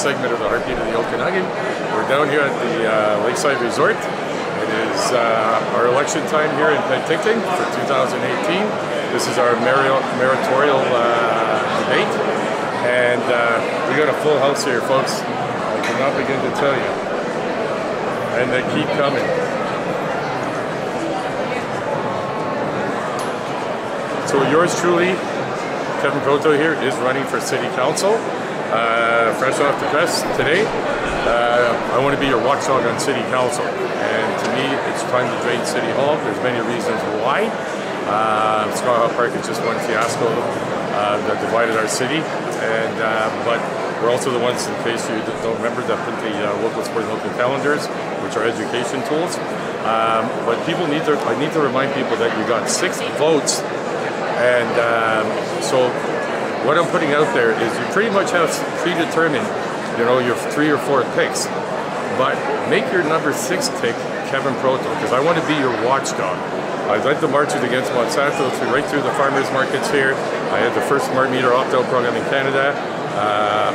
segment of the Heartbeat of the Okanagan. We're down here at the Lakeside Resort. It is our election time here in Penticton for 2018. This is our mayoral debate, and we got a full house here, folks. I cannot begin to tell you. And they keep coming. So yours truly, Kevin Proteau here, is running for City Council. Fresh off the press today. I want to be your watchdog on City Council, and to me it's time to drain City Hall. There's many reasons why. Scott Park is just one fiasco that divided our city, and but we're also the ones, in case you don't remember, that put the local sport local calendars, which are education tools. But people need to, I need to remind people that you got 6 votes. And so what I'm putting out there is you pretty much have predetermined, you know, your 3 or 4 picks. But make your number 6 pick Kevin Proteau, because I want to be your watchdog. I led the marches against Monsanto right through the farmers markets here. I had the first smart meter opt-out program in Canada.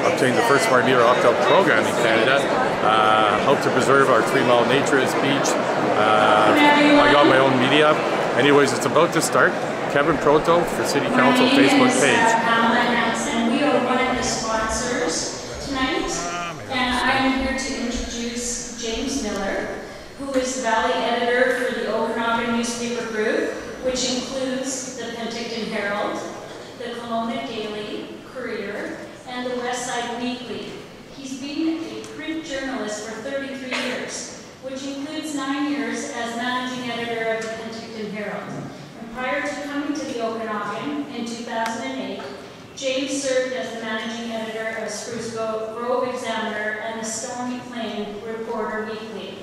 Obtained the first smart meter opt-out program in Canada. Helped to preserve our 3-mile naturist beach. I got my own media. Anyways, it's about to start. Kevin Proteau for City Council Facebook page. And we are one of the sponsors tonight. And I'm here to introduce James Miller, who is the Valley editor for the Okanagan newspaper group, which includes the Penticton Herald, the Kelowna Daily, Courier, and the Westside Weekly. He's been a print journalist for 33 years, which includes 9 years as managing editor of the Penticton Herald. Prior to coming to the Okanagan in 2008, James served as the managing editor of Spruce Grove Examiner and the Stony Plain Reporter Weekly.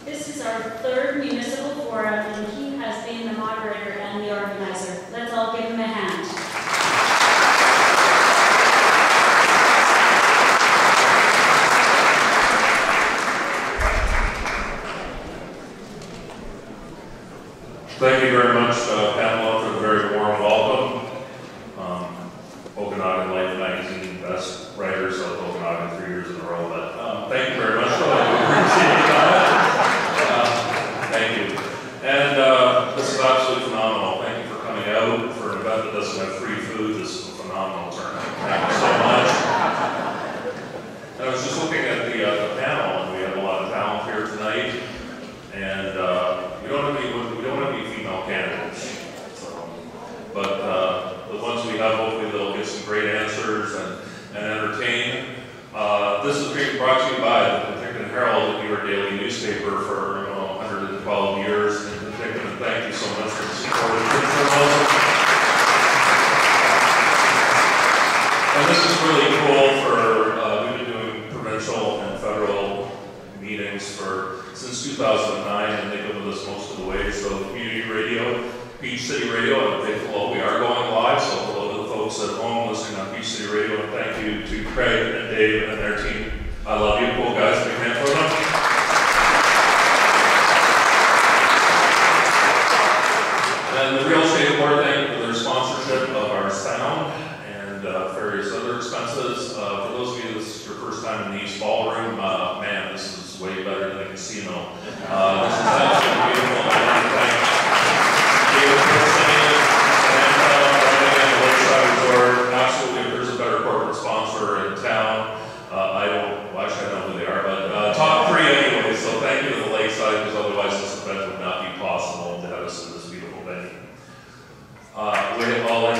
This is our 3rd municipal forum, and he has been the moderator and the organizer. Let's all give him a hand. Thank you very much, Pamela, for the very warm welcome. Okanagan Life Magazine, best writers of Okanagan 3 years in a row. But thank you very much. Appreciate that. Thank you. And this is absolutely phenomenal. Thank you for coming out for an event that doesn't have free food. This is a phenomenal turnout. Thank you so much. And I was just looking at the panel, and we have a lot of talent here tonight. And we don't have any female candidates, but the ones we have, hopefully they'll get some great answers and entertain. This is being brought to you by the Penticton Herald, your daily newspaper for 112 years in Penticton, and thank you so much for the support. And this is really cool for, we've been doing provincial and federal meetings since 2009, and they've been with us most of the way. So community radio, Beach City Radio, and we are going live, so hello to the folks at home listening on Beach City Radio, and thank you to Craig and Dave and their team. I love you, cool guys, big hand for them. And the Real Estate Board, thank you for their sponsorship of our sound and various other expenses. For those of you, this is your first time in the East Ballroom, man, this is way better than a casino. This is absolutely beautiful. Absolutely, if there's a better corporate sponsor in town, I don't know who they are, but top 3 anyway, so thank you to the Lakeside, because otherwise this event would not be possible to have us in this beautiful venue.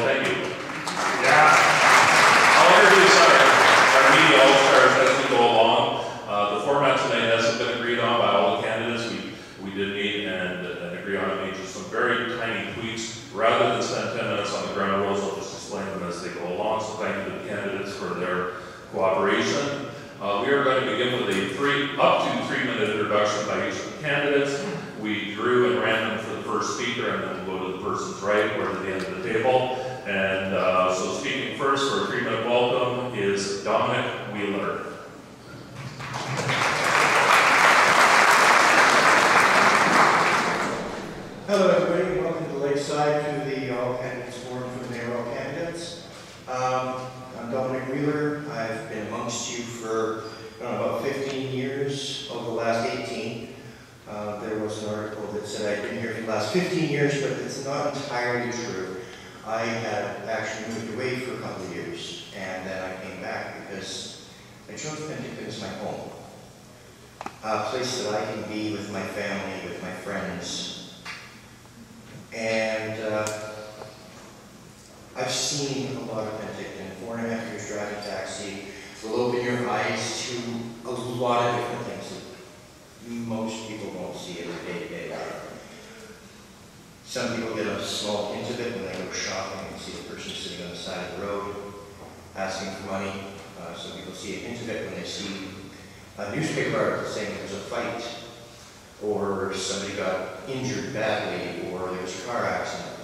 Thank you. Yeah. I'll introduce our media all-stars as we go along. The format tonight hasn't been agreed on by all the candidates. We did meet and agree on it, made just some very tiny tweaks. Rather than spend 10 minutes on the ground rules, I'll just explain them as they go along. So thank you to the candidates for their cooperation. We are going to begin with a up to 3-minute introduction by each of the candidates. We drew and ran them for the first speaker, and then we'll go to the person's right, or to the end of the table. And so speaking first for a 3-minute welcome is Dominic Wheeler. Hello everybody, welcome to Lakeside, to the All Candidates Forum for the mayoral candidates. I'm Dominic Wheeler. I've been amongst you for about 15 years, over the last 18. There was an article that said I'd been here for the last 15 years, but it's not entirely true. I had actually moved away for a couple of years, and then I came back because I chose Penticton as my home. A place that I can be with my family, with my friends. And I've seen a lot of Penticton. 4.5 years driving taxi will open your eyes to a lot of different things that most people won't see in their day-to-day life. Some people get a small hint of it when they go shopping and see the person sitting on the side of the road asking for money. Some people see a hint of it when they see a newspaper article saying there was a fight, or somebody got injured badly, or there was a car accident.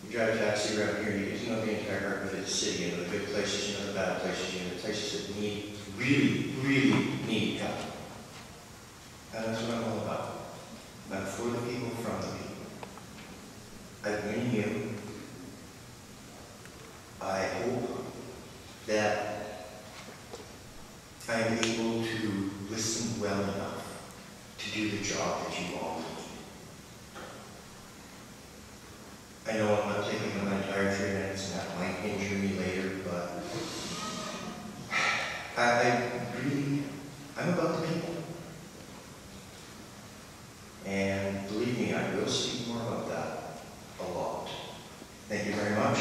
You drive a taxi around here, you get to know the entire heart of the city, you know the good places, you know the bad places, you know the places that need, really need help. And that's what I'm all about. I'm for the people, from the people. I bring you. I hope that I am able to listen well enough to do the job that you all need. I know I'm not taking my entire 3 minutes and that might injure me later, but I'm about the people. And believe me, I will speak more about that a lot. Thank you very much.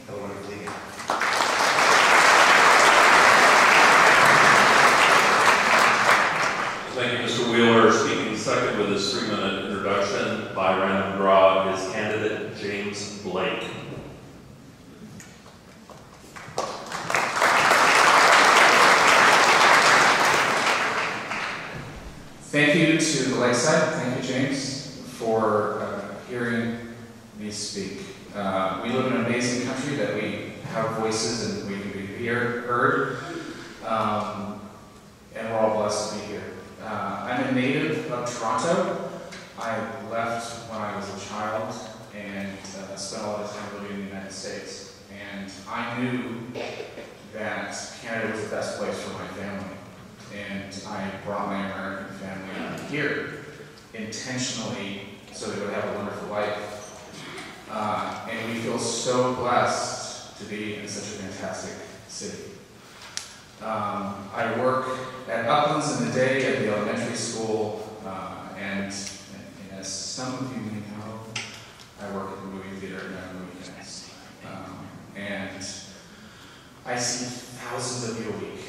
Have a wonderful evening. Thank you, Mr. Wheeler. Speaking second with his 3-minute introduction by random draw is candidate James Blake. Thank you to the Lakeside. Thank you, James, for hearing me speak. We live in an amazing country that we have voices and we can be heard. And we're all blessed to be here. I'm a native of Toronto. I left when I was a child and spent a lot of time living in the United States. And I knew that Canada was the best place for my family. And I brought my American family here intentionally so they would have a wonderful life. And we feel so blessed to be in such a fantastic city. I work at Uplands in the day at the elementary school, and as some of you may know, I work at the movie theater on the weekends. And I see thousands of you a week.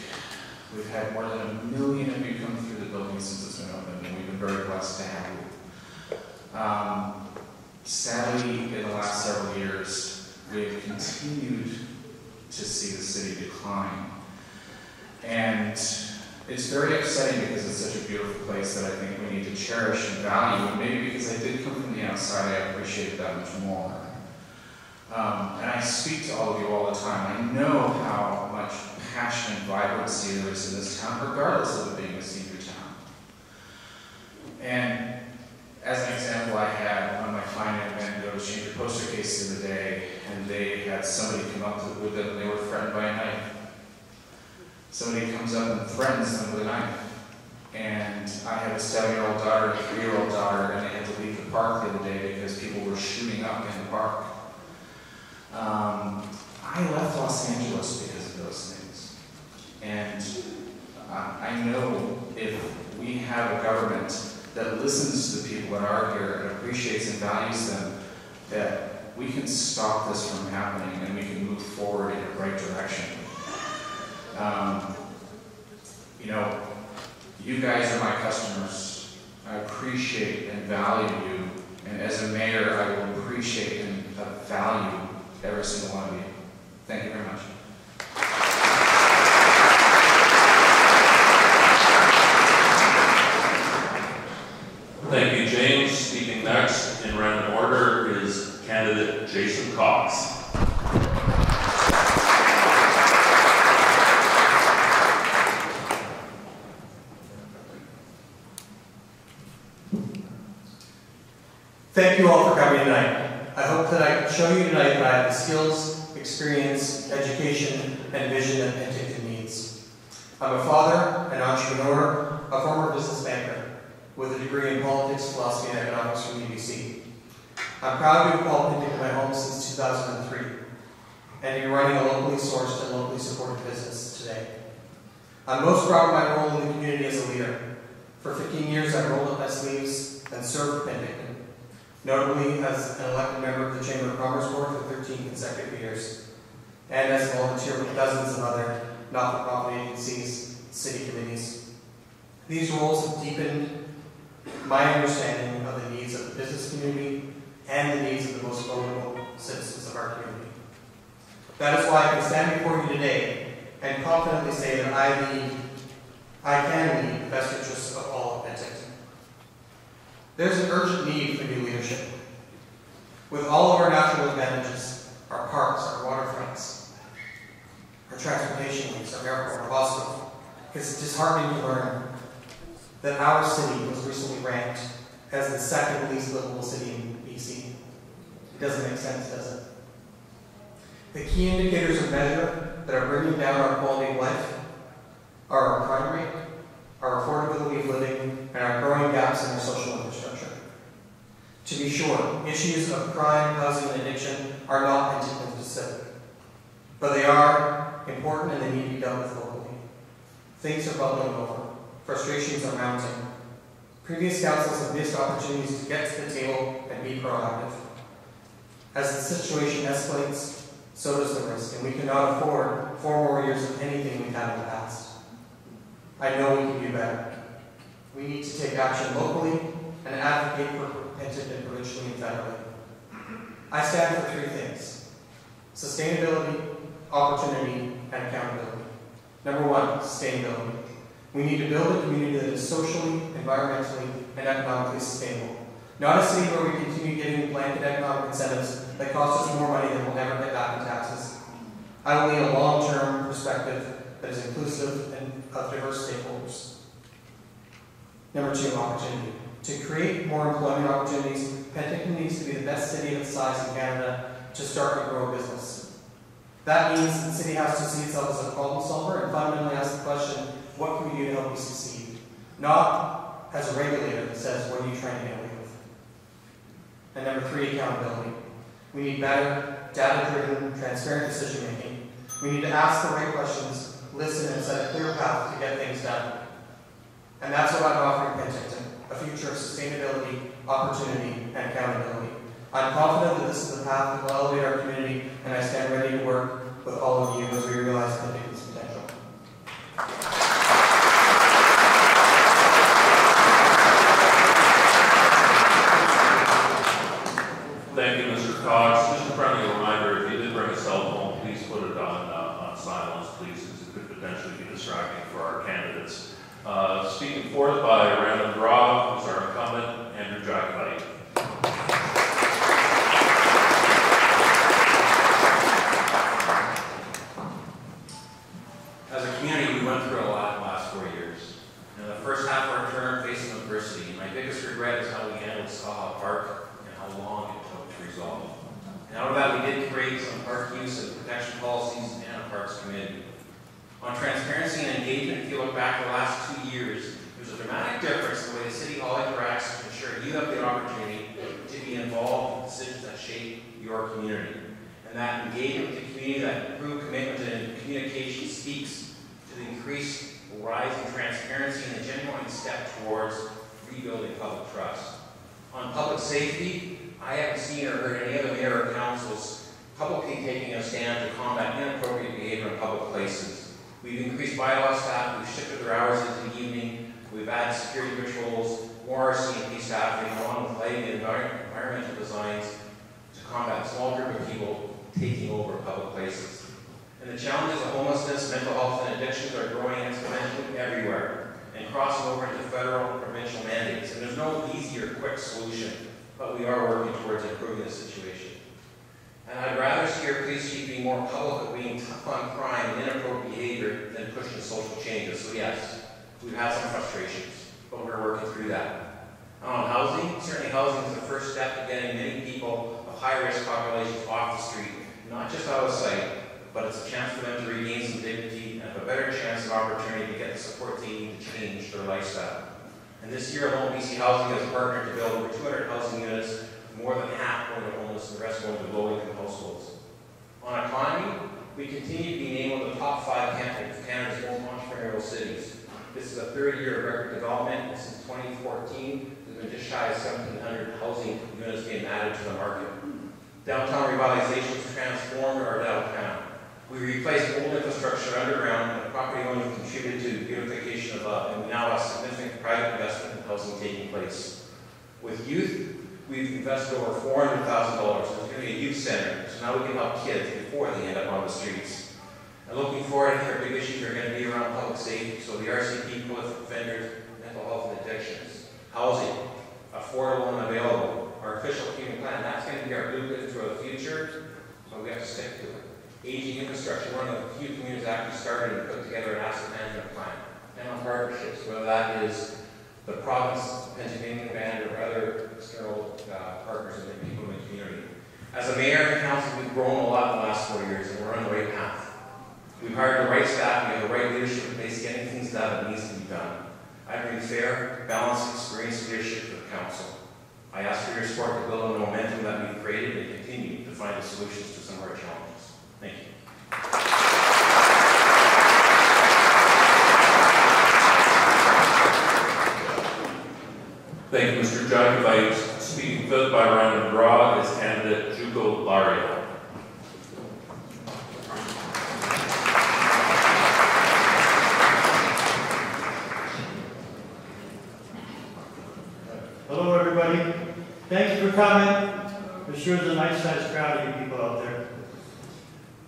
We've had more than 1 million of you come through the building since it's been open, and we've been very blessed to have you. Sadly, in the last several years, we've continued to see the city decline. And it's very upsetting because it's such a beautiful place that I think we need to cherish and value. And maybe because I did come from the outside, I appreciate it that much more. And I speak to all of you all the time. I know how much passion and vibrancy there is in this town, regardless of it being a senior town. And as an example, I had one of my client event go to change a poster case the other day, and they had somebody come up with them, and they were threatened by a knife. Somebody comes up and threatens them with a knife. And I have a 7-year-old daughter and a 3-year-old daughter, and they had to leave the park the other day because people were shooting up in the park. I left Los Angeles because of those things. And I know if we have a government that listens to the people that are here and appreciates and values them, that we can stop this from happening and we can move forward in the right direction. You know, you guys are my customers. I appreciate and value you. And as a mayor, I will appreciate and value every single one of you. Thank you very much. Thank you, James. Speaking next in random order is candidate Jason Cox. Thank you all for coming tonight. I hope that I can show you tonight that I have the skills, experience, education, and vision that Penticton needs. I'm a father, an entrepreneur, a former business banker with a degree in politics, philosophy, and economics from UBC. I'm proud to have called Penticton my home since 2003, and to be running a locally sourced and locally supported business today. I'm most proud of my role in the community as a leader. For 15 years, I rolled up my sleeves and served Penticton, notably as an elected member of the Chamber of Commerce Board for 13 consecutive years, and as a volunteer with dozens of other not-for-profit agencies, city committees. These roles have deepened my understanding of the needs of the business community and the needs of the most vulnerable citizens of our community. That is why I can stand before you today and confidently say that I can lead the best interests of all of Penticton. There's an urgent need for new leadership. With all of our natural advantages, our parks, our waterfronts, our transportation links, our airport, our hospital, it's disheartening to learn that our city was recently ranked as the second least livable city in BC. It doesn't make sense, does it? The key indicators of measure that are bringing down our quality of life are our crime rate, our affordability of living, and our growing gaps in our social infrastructure. To be sure, issues of crime, housing, and addiction are not Penticton specific, but they are important and they need to be dealt with locally. Things are bubbling over. Frustrations are mounting. Previous councils have missed opportunities to get to the table and be proactive. As the situation escalates, so does the risk, and we cannot afford 4 more years of anything we've had in the past. I know we can do better. We need to take action locally and advocate for Penticton provincially and federally. I stand for 3 things: sustainability, opportunity, and accountability. Number 1, sustainability. We need to build a community that is socially, environmentally, and economically sustainable. Not a city where we continue giving blanket economic incentives that cost us more money than we'll never get back in taxes. I will lead a long-term perspective that is inclusive and of diverse stakeholders. Number 2, opportunity. To create more employment opportunities, Penticton needs to be the best city of its size in Canada to start and grow a business. That means the city has to see itself as a problem solver and fundamentally ask the question, what can we do to help you succeed? Not as a regulator that says, what are you trying to get away with? And number 3, accountability. We need better, data-driven, transparent decision-making. We need to ask the right questions, listen, and set a clear path to get things done. And that's what I'm offering Penticton, a future of sustainability, opportunity, and accountability. I'm confident that this is the path that will elevate our community, and I stand ready to work with all of you as we realize Penticton's potential. Thank you, Mr. Cox. Just a friendly reminder, if you did bring a cell phone, please put it on silence, please, because it could potentially be distracting for our candidates. Speaking forth by random draw is our incumbent, Andrew Jacobite. As a community, we went through a lot in the last 4 years. In the first half of our term, facing adversity, and my biggest regret is how we handled Saha Park and how long it took to resolve. And out of that, we did create some park use and protection policies and a parks committee. On transparency and engagement, if you look back the last 2 years, there's a dramatic difference in the way the City Hall interacts to ensure you have the opportunity to be involved in decisions that shape your community. And that engagement with the community, that improved commitment and communication speaks to the increased rise in transparency and a genuine step towards rebuilding public trust. On public safety, I haven't seen or heard any other mayor or councils publicly taking a stand to combat inappropriate behavior in public places. We've increased bylaw staff, we've shifted their hours into the evening, we've added security patrols, more RCMP staffing, along with lighting and environmental designs to combat a small group of people taking over public places. And the challenges of homelessness, mental health, and addictions are growing exponentially everywhere and crossing over into federal and provincial mandates. And there's no easy or quick solution, but we are working towards improving the situation. And I'd rather see our police chief being more public at being tough on crime and inappropriate behavior than pushing social changes. So yes, we've had some frustrations, but we're working through that. On housing, certainly housing is the first step to getting many people of high-risk populations off the street, not just out of sight, but it's a chance for them to regain some dignity and have a better chance of opportunity to get the support they need to change their lifestyle. And this year alone, BC Housing has partnered to build over 200 housing units, more than half going to homeless and the rest going to low-income households. On economy, we continue to be named one of the top 5 of Canada's most entrepreneurial cities. This is a third year of record development, and since 2014, there's been just shy of 1,700 housing units being added to the market. Downtown revitalization has transformed our downtown. We replaced old infrastructure underground, and the property owners contributed to beautification above, and we now have significant private investment in housing taking place. With youth, we've invested over $400,000. There's going to be a youth center, so now we can help kids before they end up on the streets. And looking forward, I think our big issues are going to be around public safety, so the RCP, prolific offenders, mental health and addictions, housing, affordable and available, our official community plan, that's going to be our blueprint for the future, so we have to stick to it. Aging infrastructure, one of the few communities actually started and put together an asset management plan, and on partnerships, whether that is the province, Penticton band, or other external partners and people in the community. As a mayor and council, we've grown a lot in the last 4 years, and we're on the right path. We've hired the right staff, we have the right leadership in place, getting things done that needs to be done. I bring fair, balanced, experienced leadership to the council. I ask for your support to build on the momentum that we've created and continue to find the solutions to some of our challenges. Thank you. Thank you, Mr. Judge. Speaking fifth by random draw is candidate Jugo Lario. Hello, everybody. Thanks for coming. There sure is a nice-sized crowd of you people out there.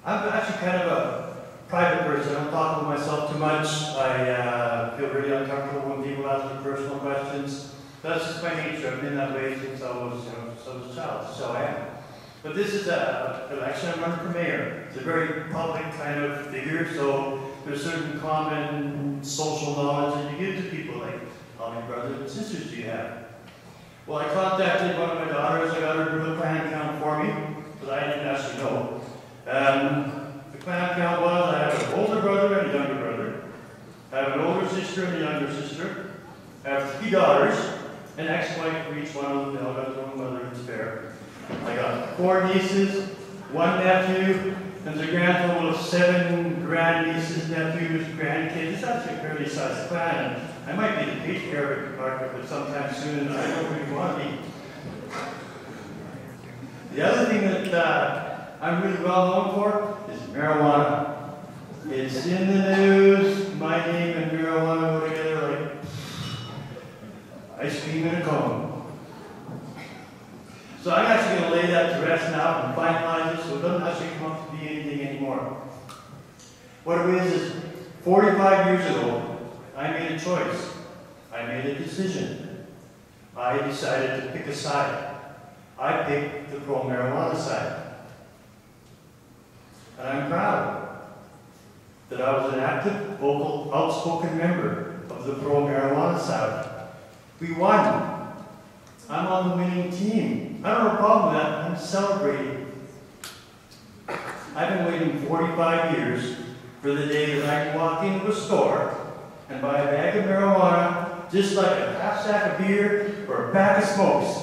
I'm actually kind of a private person. I don't talk about myself too much. I feel really uncomfortable when people ask me personal questions. That's just my nature. I've been that way since I was a child. So I am. But this is an election. I'm running for mayor. It's a very public kind of figure, so there's certain common social knowledge that you give to people, like how many brothers and sisters do you have? Well, I contacted one of my daughters. I got her to do a clan count for me, because I didn't actually know. The clan count was I have an older brother and a younger brother. I have an older sister and a younger sister. I have 3 daughters, an ex-wife for each one of them. They all got their own mother and spare. I got 4 nieces, 1 nephew, and a grand total of 7 grandnieces, nephews, grandkids. It's actually a fairly sized clan. I might be the patriarch but sometime soon, and I don't really want to be. The other thing that I'm really well known for is marijuana. It's in the news. My name and marijuana go together like ice cream in a cone. So I'm actually going to lay that to rest now and finalize it so it doesn't actually come up to be anything anymore. What it is 45 years ago, I made a choice. I made a decision. I decided to pick a side. I picked the pro-marijuana side. And I'm proud that I was an active, vocal, outspoken member of the pro-marijuana side. We won. I'm on the winning team. I don't have a problem with that. I'm celebrating. I've been waiting 45 years for the day that I can walk into a store and buy a bag of marijuana, just like a half sack of beer or a pack of smokes.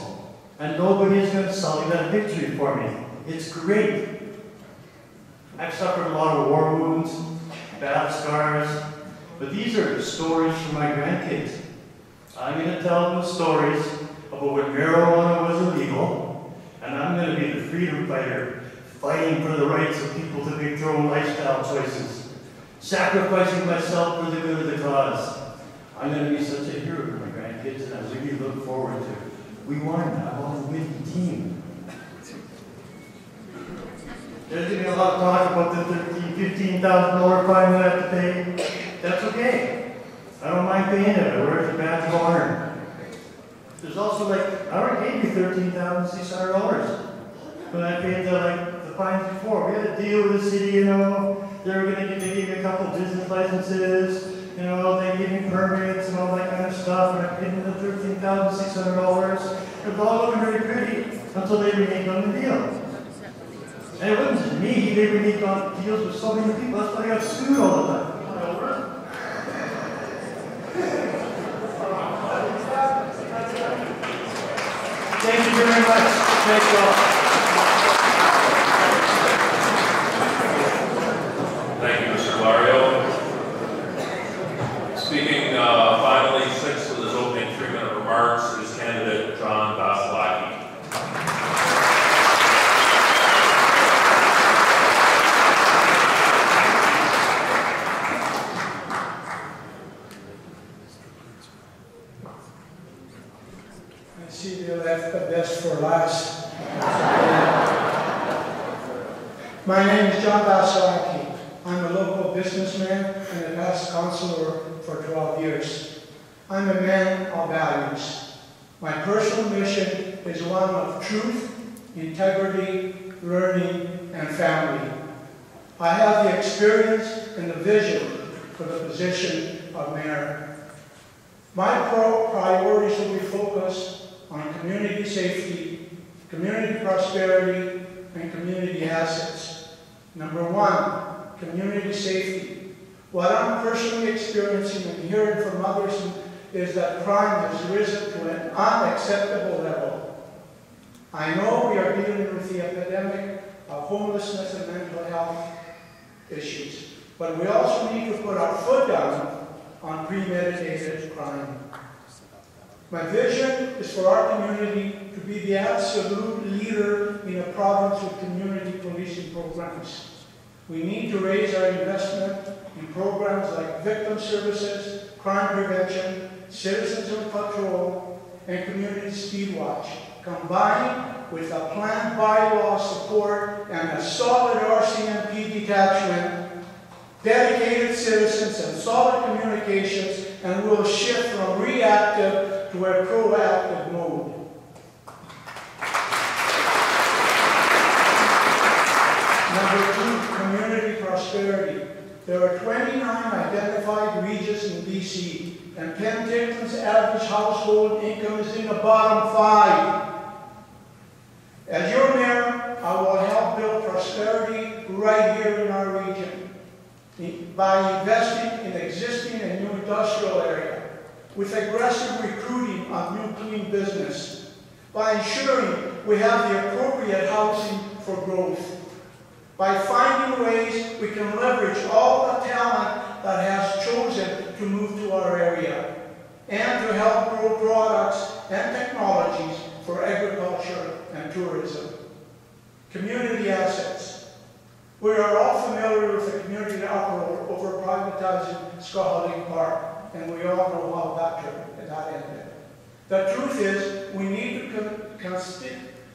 And nobody is going to celebrate that victory for me. It's great. I've suffered a lot of war wounds, battle scars, but these are stories from my grandkids. I'm going to tell them stories about when marijuana was illegal, and I'm going to be the freedom fighter, fighting for the rights of people to make their own lifestyle choices, sacrificing myself for the good of the cause. I'm going to be such a hero for my grandkids, and I really look forward to it. We won. I'm on the winning team. There's going to be a lot of talk about the $15,000 fine that I have to pay. That's okay. I don't mind paying it. I wear it as a badge of honor. There's also I already gave you $13,600 when I paid the fines before. We had a deal with the city, they were going to give me a couple of business licenses, they gave me permits and all that kind of stuff, and I paid them the $13,600. It was all looking very pretty until they reneged on the deal. And it wasn't just me, he deals with so many people, that's why I got sued all the time. Thank you very much. Thank you all. Thank you, Mr. Lario. Speaking finally, sixth with his opening 3-minute remarks is candidate John Vasilaki. I see they left the best for last. My name is John Vasilaki. I'm a local businessman and a past councillor for 12 years. I'm a man of values. My personal mission is one of truth, integrity, learning, and family. I have the experience and the vision for the position of mayor. My priorities will be focused on community safety, community prosperity, and community assets. Number one, community safety. What I'm personally experiencing and hearing from others is that crime has risen to an unacceptable level. I know we are dealing with the epidemic of homelessness and mental health issues, but we also need to put our foot down on premeditated crime. My vision is for our community to be the absolute leader in a province with community policing programs. We need to raise our investment in programs like victim services, crime prevention, citizens on patrol, and community speed watch, combined with a planned bylaw support and a solid RCMP detachment, dedicated citizens and solid communications, and we'll shift from reactive to a proactive mode. Number two, community prosperity. There are 29 identified regions in BC, and Penticton's average household income is in the bottom 5. As your mayor, I will help build prosperity right here in our region by investing in existing and new industrial area, with aggressive recruiting of new clean business, by ensuring we have the appropriate housing for growth, by finding ways we can leverage all the talent that has chosen to move to our area, and to help grow products and technologies for agriculture and tourism. Community assets. We are all familiar with the community uproar over privatizing Scottling Park, and we all know how that ended. The truth is, we need to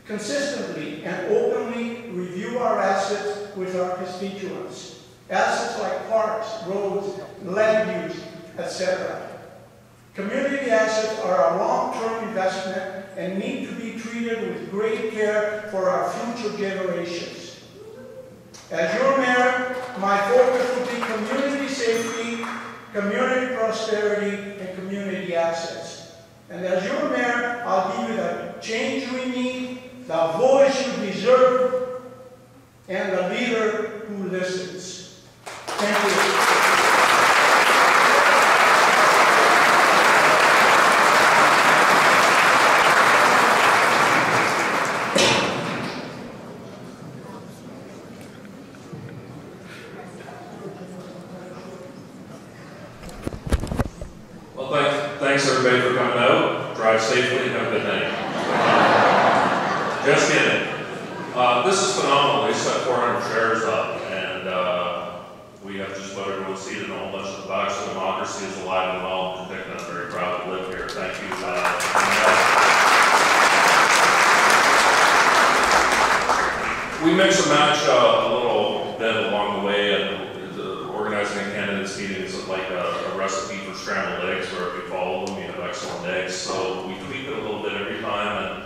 consistently and openly review our assets with our constituents. Assets like parks, roads, land use, etc. Community assets are a long-term investment and need to be treated with great care for our future generations. As your mayor, my focus will be community safety, community prosperity, and community assets. And as your mayor, I'll give you the change we need, the voice you deserve, and the leader who listens. Thank you. Thanks everybody for coming out. Drive safely and have a good night. Just kidding. This is phenomenal. They set 400 chairs up, and we have just about everyone seated and a whole bunch of the back, so democracy is alive and well in Penticton. I'm very proud to live here. Thank you. We mix and match a little bit along the way, and organizing a candidates meeting is like a recipe for scrambled eggs, where if you follow them, you have excellent eggs. So we tweak it a little bit every time, and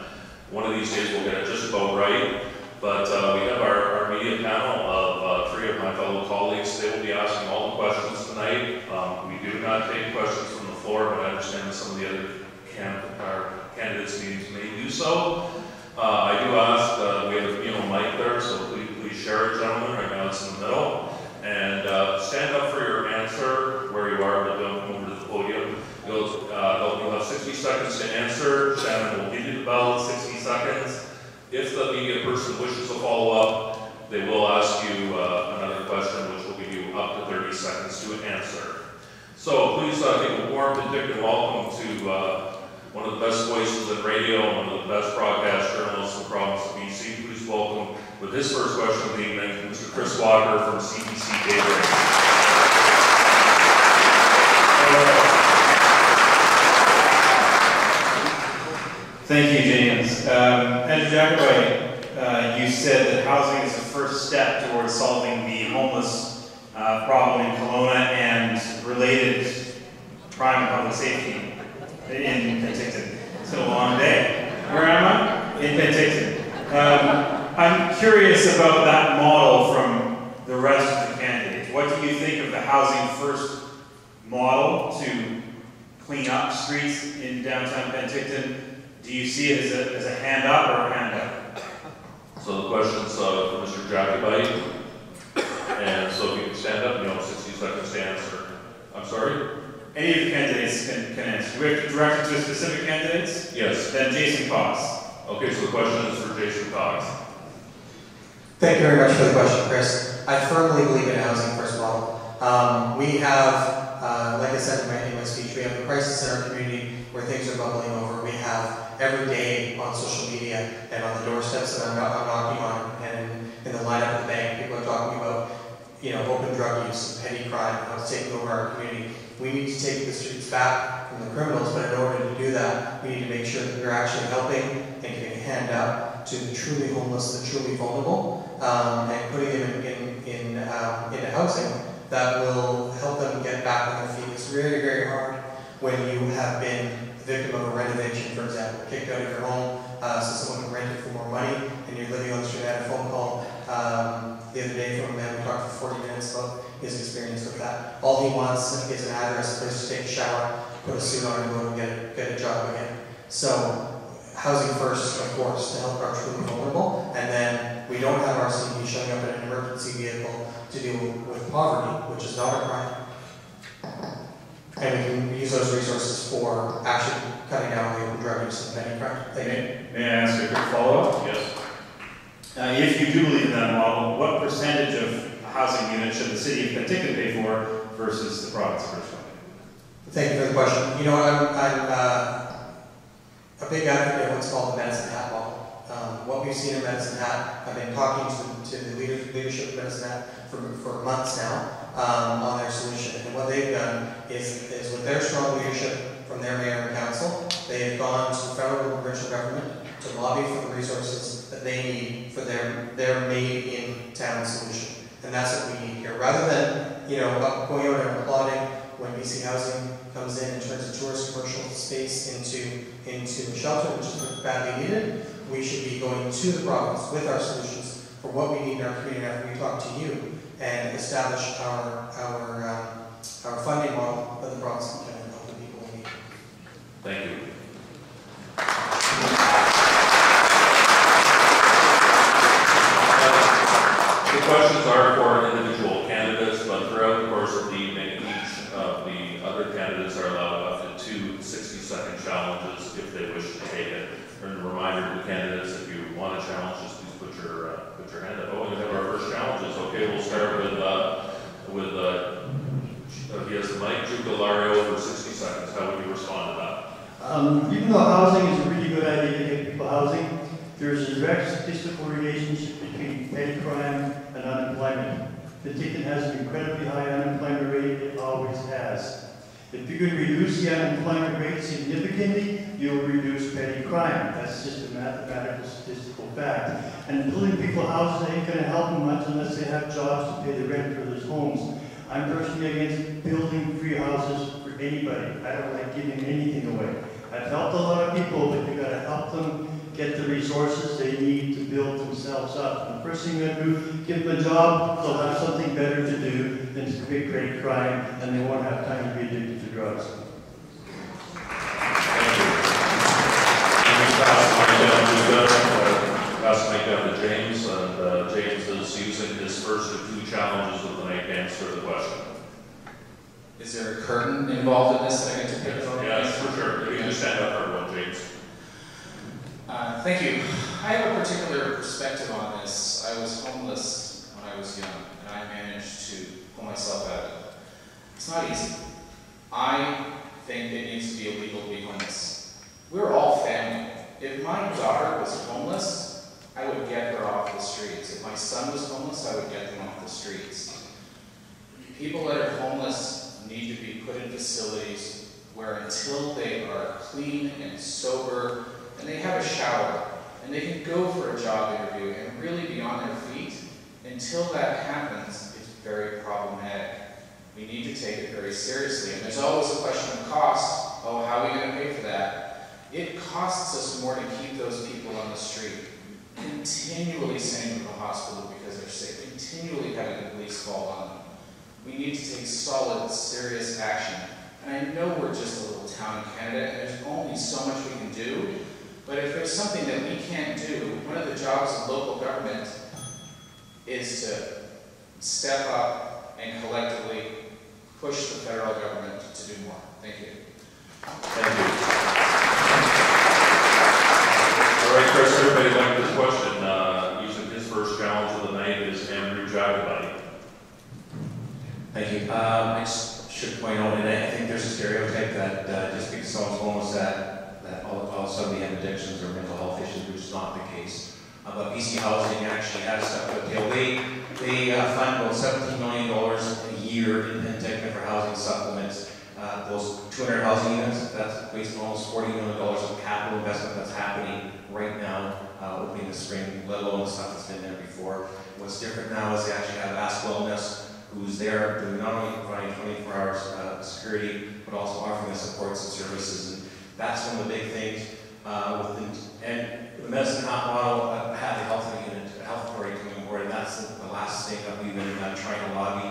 one of these days we'll get it just about right. But we have our media panel of 3 of my fellow colleagues. They will be asking all the questions tonight. We do not take questions from the floor, but I understand that some of the other candidates meetings may do so. I do ask, we have a mic there, so please share it, gentlemen. Right now it's in the middle. And stand up for your answer where you are, but don't come over to the podium. You'll have 60 seconds to answer. Shannon will give you the bell at 60 seconds. If the media person wishes to follow up, they will ask you another question, which will give you up to 30 seconds to answer. So please give a warm Penticton welcome to one of the best voices in radio, and one of the best broadcast journalists in the province of BC. Please welcome, with his first question of the evening, Mr. Chris Walker from CBC Daybreak. Thank you, James. Andrew Jacobite, you said that housing is the first step towards solving the homeless problem in Kelowna and related crime and public safety in Penticton. It's been a long day. Where am I? In Penticton. I'm curious about that model from the rest of the candidates. What do you think of the housing first model to clean up streets in downtown Penticton? Do you see it as a hand up or a hand down? So the question's for Mr. Jacobite. And so if you can stand up, you have 60 seconds to answer. I'm sorry? Any of the candidates can answer. Do we have to direct it to specific candidates? Yes. Then Jason Cox. Okay, so the question is for Jason Cox. Thank you very much for the question, Chris. I firmly believe in housing first of all. We have, like I said in my speech, we have a crisis in our community where things are bubbling over. We have every day on social media and on the doorsteps that I'm knocking on, and in the lineup at the bank, people are talking about, open drug use and petty crime, how it's taking over our community. We need to take the streets back from the criminals, but in order to do that, we need to make sure that we're actually helping and giving a hand up to the truly homeless, the truly vulnerable, and putting them in housing that will help them get back on their feet. It's very, very hard when you have been the victim of a renovation, for example, kicked out of your home, so someone can rent it for more money, and you're living on the street. I had a phone call the other day from a man who talked for 40 minutes about his experience with that. All he wants is an address, a place to take a shower, put a suit on, and go and get a job again. So, housing first, of course, to help our truly vulnerable, and then we don't have our CP showing up in an emergency vehicle to deal with poverty, which is not a crime. And we can use those resources for actually cutting down the open drug use and petty crime. May I ask a quick follow-up? Yes. If you do believe in that model, what percentage of housing units should the city of Penticton pay for versus the province of British Columbia? Thank you for the question. You know what, I'm a big advocate of what's called the medicine hat model. What we've seen in Medicine Hat, I've been talking to the leadership of Medicine Hat for months now on their solution. And what they've done is with their strong leadership from their mayor and council, they have gone to the federal and provincial government to lobby for the resources that they need for their made-in-town solution. And that's what we need here. Rather than, going out and applauding when BC Housing comes in and turns a tourist commercial space into a shelter, which is badly needed, we should be going to the province with our solutions for what we need in our community after we talk to you and establish our funding model that the province can help the people we need. Thank you. The questions are for individual candidates, but throughout the course of the evening, each of the other candidates are allowed up to 2 60-second challenges if they wish to take it. And a reminder to the candidates, if you want to challenge, just please put your hand up. Oh, we have our first challenges. Okay, we'll start with he has the mic, Jugalario for 60 seconds. How would you respond to that? Even though housing is a really good idea to get people housing, there's a direct statistical relationship between petty crime and unemployment. Penticton has an incredibly high unemployment rate, it always has. If you could reduce the unemployment rate significantly, you'll reduce petty crime. That's just a mathematical statistical fact. And building people houses ain't going to help them much unless they have jobs to pay the rent for those homes. I'm personally against building free houses for anybody. I don't like giving anything away. I've helped a lot of people, but you've got to help them get the resources they need to build themselves up. And the first thing you do, give them a job, they'll have something better to do than to commit great crime, and they won't have time to be addicted to drugs. Pass the mic down to James, and James is Is there a curtain involved in this that I get to pick from? Yes, for sure. If you just stand up for everyone, James. Thank you. I have a particular perspective on this. I was homeless when I was young, and I managed to pull myself out of it. It's not easy. I think it needs to be illegal to be homeless. We're all family. If my daughter was homeless, I would get her off the streets. If my son was homeless, I would get them off the streets. People that are homeless need to be put in facilities where until they are clean and sober, and they have a shower, and they can go for a job interview and really be on their feet, until that happens, it's very problematic. We need to take it very seriously. And there's always a question of cost. Oh, how are we going to pay for that? It costs us more to keep those people on the street, continually sending them to the hospital because they're sick, continually having the police fall on them. We need to take solid, serious action. And I know we're just a little town in Canada, and there's only so much we can do. But if there's something that we can't do, one of the jobs of local government is to step up and collectively push the federal government to do more. Thank you. Thank you. All right, Chris, everybody liked this question. Using his first challenge of the night is Andrew Jagabay. Thank you. I should point out, and I think there's a stereotype that just because someone's homeless that all of a sudden they have addictions or mental health issues, which is not the case. But BC Housing actually has stuff with deal. They fund about $17 million a year in Penticton for housing supplements. Those 200 housing units, that's based on almost $40 million of capital investment that's happening right now, opening this spring, let alone the stuff that's been there before. What's different now is they actually have Ask Wellness, who's there doing not only providing 24 hours security, but also offering the supports and services. And that's one of the big things. And the Medicine Hat model had the health unit, health authority coming on board, and that's the last thing that we've been trying to lobby.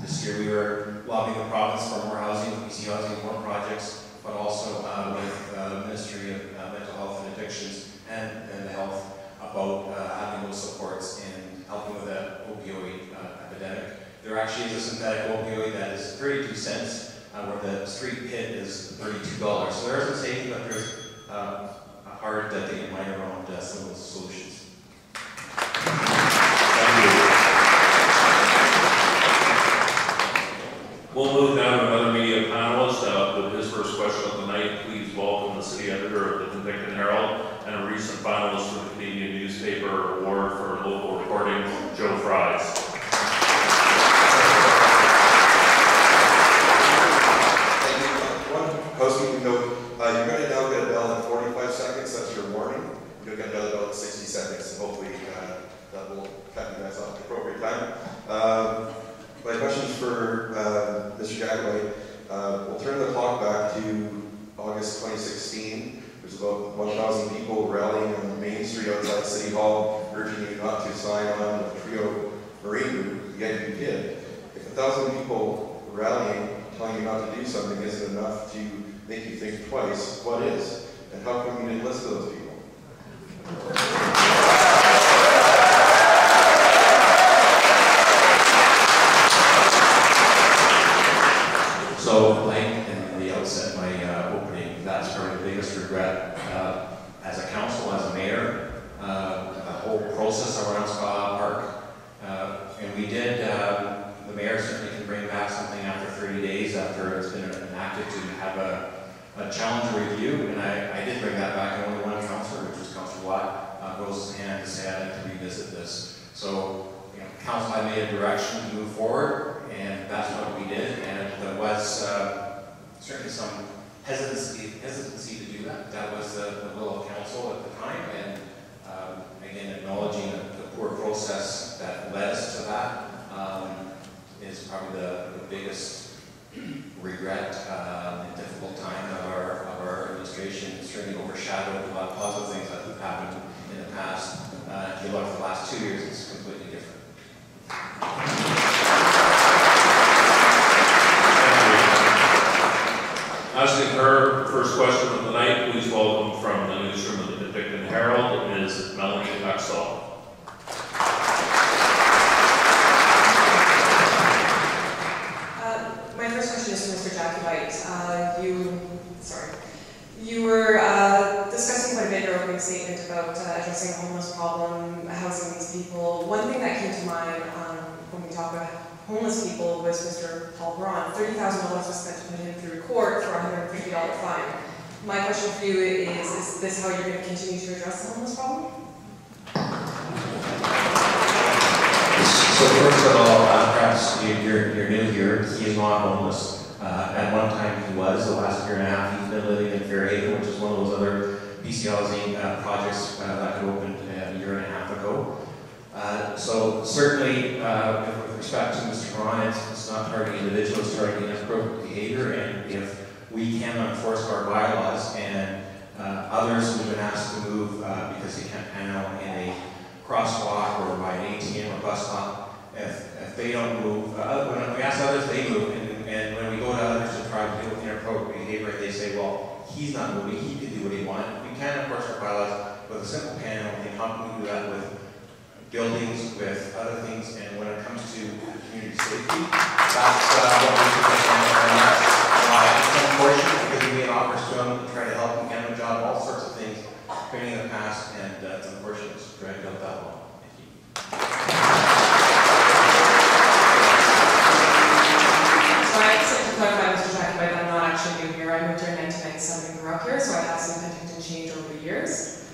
This year we were lobbying the province for more housing, BC Housing, more projects, but also with the Ministry of Mental Health and Addictions and the health about having those supports and helping with the opioid epidemic. There actually is a synthetic opioid that is 32 cents, where the street hit is $32. So there is a safety, but there's a hard data mind around some of those solutions. Thank you. We'll move now to another media panelist. With his first question of the night, please welcome the city editor of the Penticton Herald and a recent finalist for the Canadian Newspaper Award for Local Reporting, Joe Fries. Housekeeping note, you're going to now get a bell in 45 seconds, that's your warning. You'll get another bell in 60 seconds, and hopefully that will cut you guys off at the appropriate time. My question is for Mr. Jagabay. We'll turn the clock back to August 2016. There's about 1,000 people rallying on the main street outside City Hall, urging you not to sign on the Trio Marine Group, yet you did. If 1,000 people rallying, telling you not to do something isn't enough to make you think twice, what is? And how come you didn't listen to those people? So, like in the outset, my opening, that's probably the biggest regret as a council, as a mayor, the whole process around Spa Park. And we did, the mayor certainly can bring back something after 30 days after it's been enacted to have a challenge review, and I did bring that back. Only one councillor, which was Councillor Watt, rose his hand to say I'd like to revisit this. So, council had made a direction to move forward, and that's what we did. And there was certainly some hesitancy to do that. That was the will of council at the time, and again, acknowledging the poor process that led us to that is probably the biggest regret and difficult time of our administration. It's certainly overshadowed a lot of positive things that have happened in the past. If you look at the last 2 years, it's completely different. Asking her first question of the night, please welcome from the newsroom of the Penticton Herald, Ms. Melanie Axel. My first addressing the homeless problem, housing these people. One thing that came to mind when we talk about homeless people was Mr. Paul Braun. $30,000 was spent to put him through court for a $150 fine. My question for you is this how you're going to continue to address the homeless problem? So first of all, perhaps you're new here. He is not homeless. At one time he was. The last year and a half he's been living in Fairhaven, which is one of those other BC housing projects that opened a year and a half ago. So certainly, with respect to Mr. Braun, it's not targeting individuals, it's targeting inappropriate behavior, and if we cannot enforce our bylaws and others who've been asked to move because they can't panel in a crosswalk or by an ATM or bus stop, if they don't move, when we ask others, they move, and when we go to others to try to deal with inappropriate behavior, they say, well, he's not moving, he can do what he wants. We can enforce our bylaws with a simple panel, and how can we do that with buildings, with other things, and when it comes to community safety, that's what we should understand, and that's why it's unfortunate because we made offers to them to try to help them get a job, all sorts of things, training in the past, and it's unfortunate it's dragged out that long. Thank you. So I just like to clarify, Mr. Jacobite, I'm not actually new here. I moved here in 1997 and grew up here, so I have seen Penticton change over the years.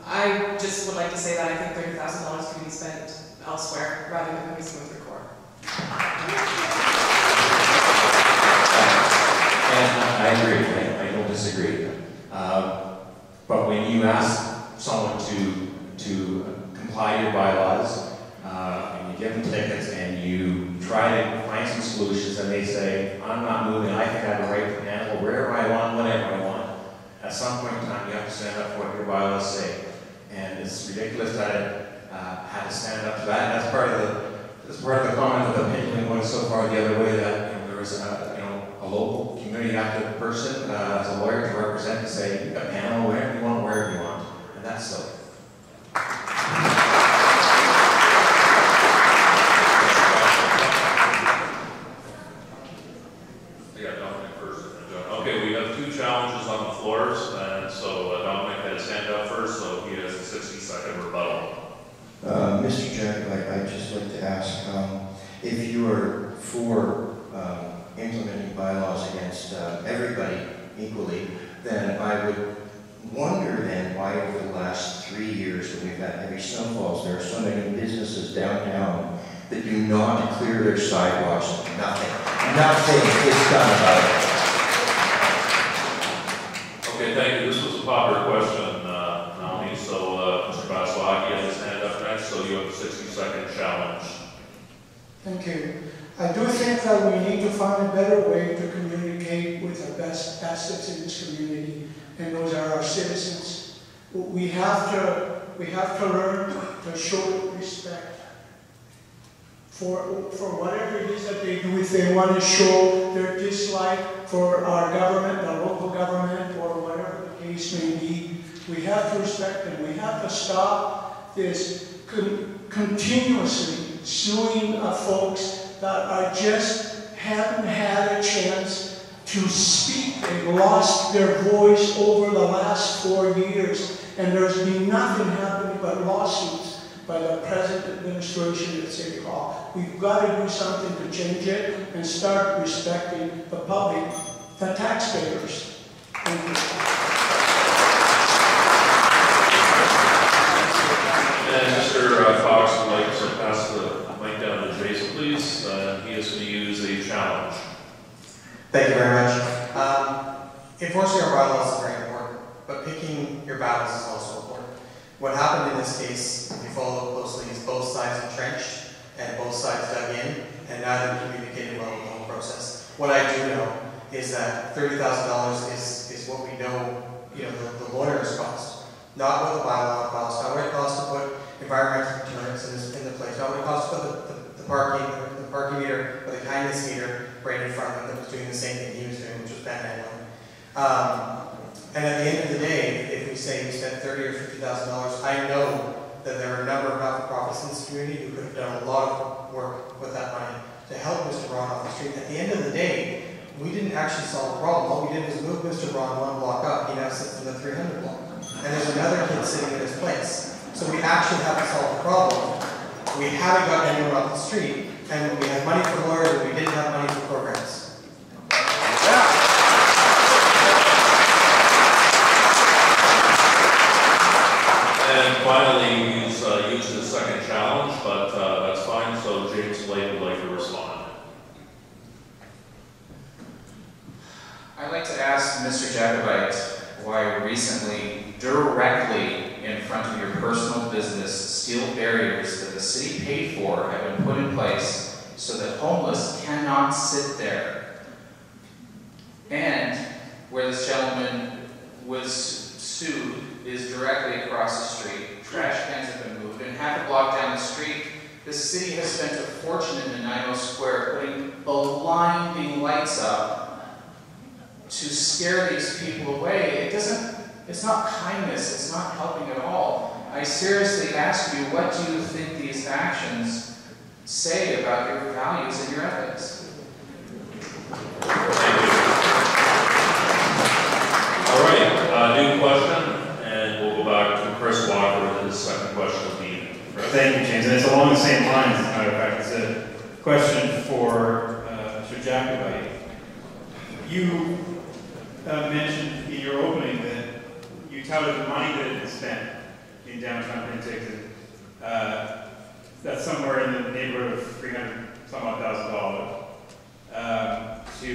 I just would like to say that I think $30,000 could be spent elsewhere rather than having to move through court. And I agree, I don't disagree. But when you ask someone to comply to your bylaws, and you give them tickets and you try to find some solutions and they say, I'm not moving, I think I have a right to handle wherever I want, whenever I want, at some point in time you have to stand up for what your bylaws say. And it's ridiculous that it had to stand up to that. And that's part of the comment of the opinion going so far the other way that there was a local community active person as a lawyer to represent and say you got panel wherever you want, wherever you want, and that's silly. Okay, we have two challenges on the floors, and so Dominic had his hand up first, so he has a 60-second rebuttal. Mr. Jack, I'd just like to ask if you are for implementing bylaws against everybody equally, then I would wonder then why over the last 3 years when we've had heavy snowfalls, there are so many businesses downtown that do not clear their sidewalks. Nothing is done about it. Okay, thank you. This was a popular question, Melanie. So, Mr. Vasilaki has his hand up next, so you have a 60-second challenge. Thank you. I do think that we need to find a better way to communicate with the best assets in this community, and those are our citizens. We have to learn to show respect for whatever it is that they do. If they want to show their dislike for our government, the local government, or whatever the case may be, we have to respect them. We have to stop this continuously suing folks that are just haven't had a chance to speak. They've lost their voice over the last 4 years, and there's been nothing happening but lawsuits by the present administration at City Hall. We've got to do something to change it and start respecting the public, the taxpayers. Thank you. And Mr. Fox would like to pass the mic down to Jason, please. He is going to use a challenge. Thank you very much. Enforcing our bylaws is very important, but picking your battles is also important. What happened in this case, if you follow closely, is both sides entrenched and both sides dug in, and neither communicated well with the whole process. What I do know is that $30,000 is what we know, the lawyer's cost, not what the bylaw costs, not what it costs to put environmental deterrents in the place, not what it costs to put the parking meter or the kindness meter right in front of him that was doing the same thing he was doing, which was panhandling. And at the end of the day, if we say we spent $30,000 or $50,000, I know that there are a number of not-for-profits in this community who could have done a lot of work with that money to help Mr. Braun off the street. At the end of the day, we didn't actually solve the problem. All we did was move Mr. Braun one block up. He now sits in the 300 block. and there's another kid sitting in his place. So we actually haven't solved the problem. We haven't got anyone off the street, and we have money for lawyers, but we didn't have money for programs. And finally, he's used his second challenge, but that's fine. So James Blake would like to respond. I'd like to ask Mr. Jacobite why recently, directly in front of your personal business, steel barriers that the city paid for have been put in place so that homeless cannot sit there. And where this gentleman was sued is directly across the street. Trash cans have been moved, and half a block down the street, the city has spent a fortune in Nanaimo Square putting blinding lights up to scare these people away. It's not kindness, it's not helping at all. I seriously ask you, what do you think these actions say about your values and your ethics? Thank you. All right, new question, and we'll go back to Chris Walker with his second question of the evening. Thank you, James. And it's along the same lines, as a matter of fact. It's a question for Mr. Jacobite. You mentioned in your opening that you touted the money that had been spent in downtown Penticton. That's somewhere in the neighborhood of $300,000 to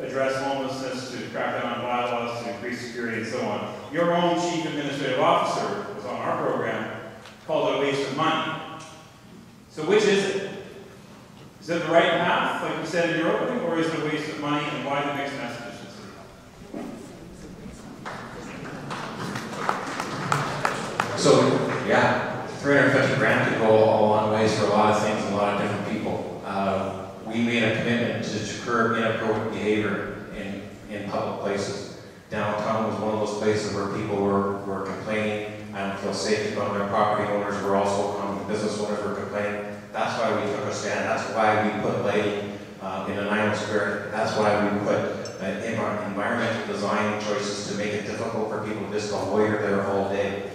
address homelessness, to crack down on bylaws, to increase security, and so on. Your own chief administrative officer was on our program, called it a waste of money. So which is it? Is it the right path, like you said in your opening, or is it a waste of money, and why the mixed messages? So, yeah, 350 grand could go a long ways for a lot of things and a lot of different people. We made a commitment to curb inappropriate behavior in public places. Downtown was one of those places where people were complaining. I don't feel safe to go on their property. Owners were also coming, business owners were complaining. That's why we took a stand. That's why we put lighting in Nanaimo Square. That's why we put environmental design choices to make it difficult for people just to loiter there all day.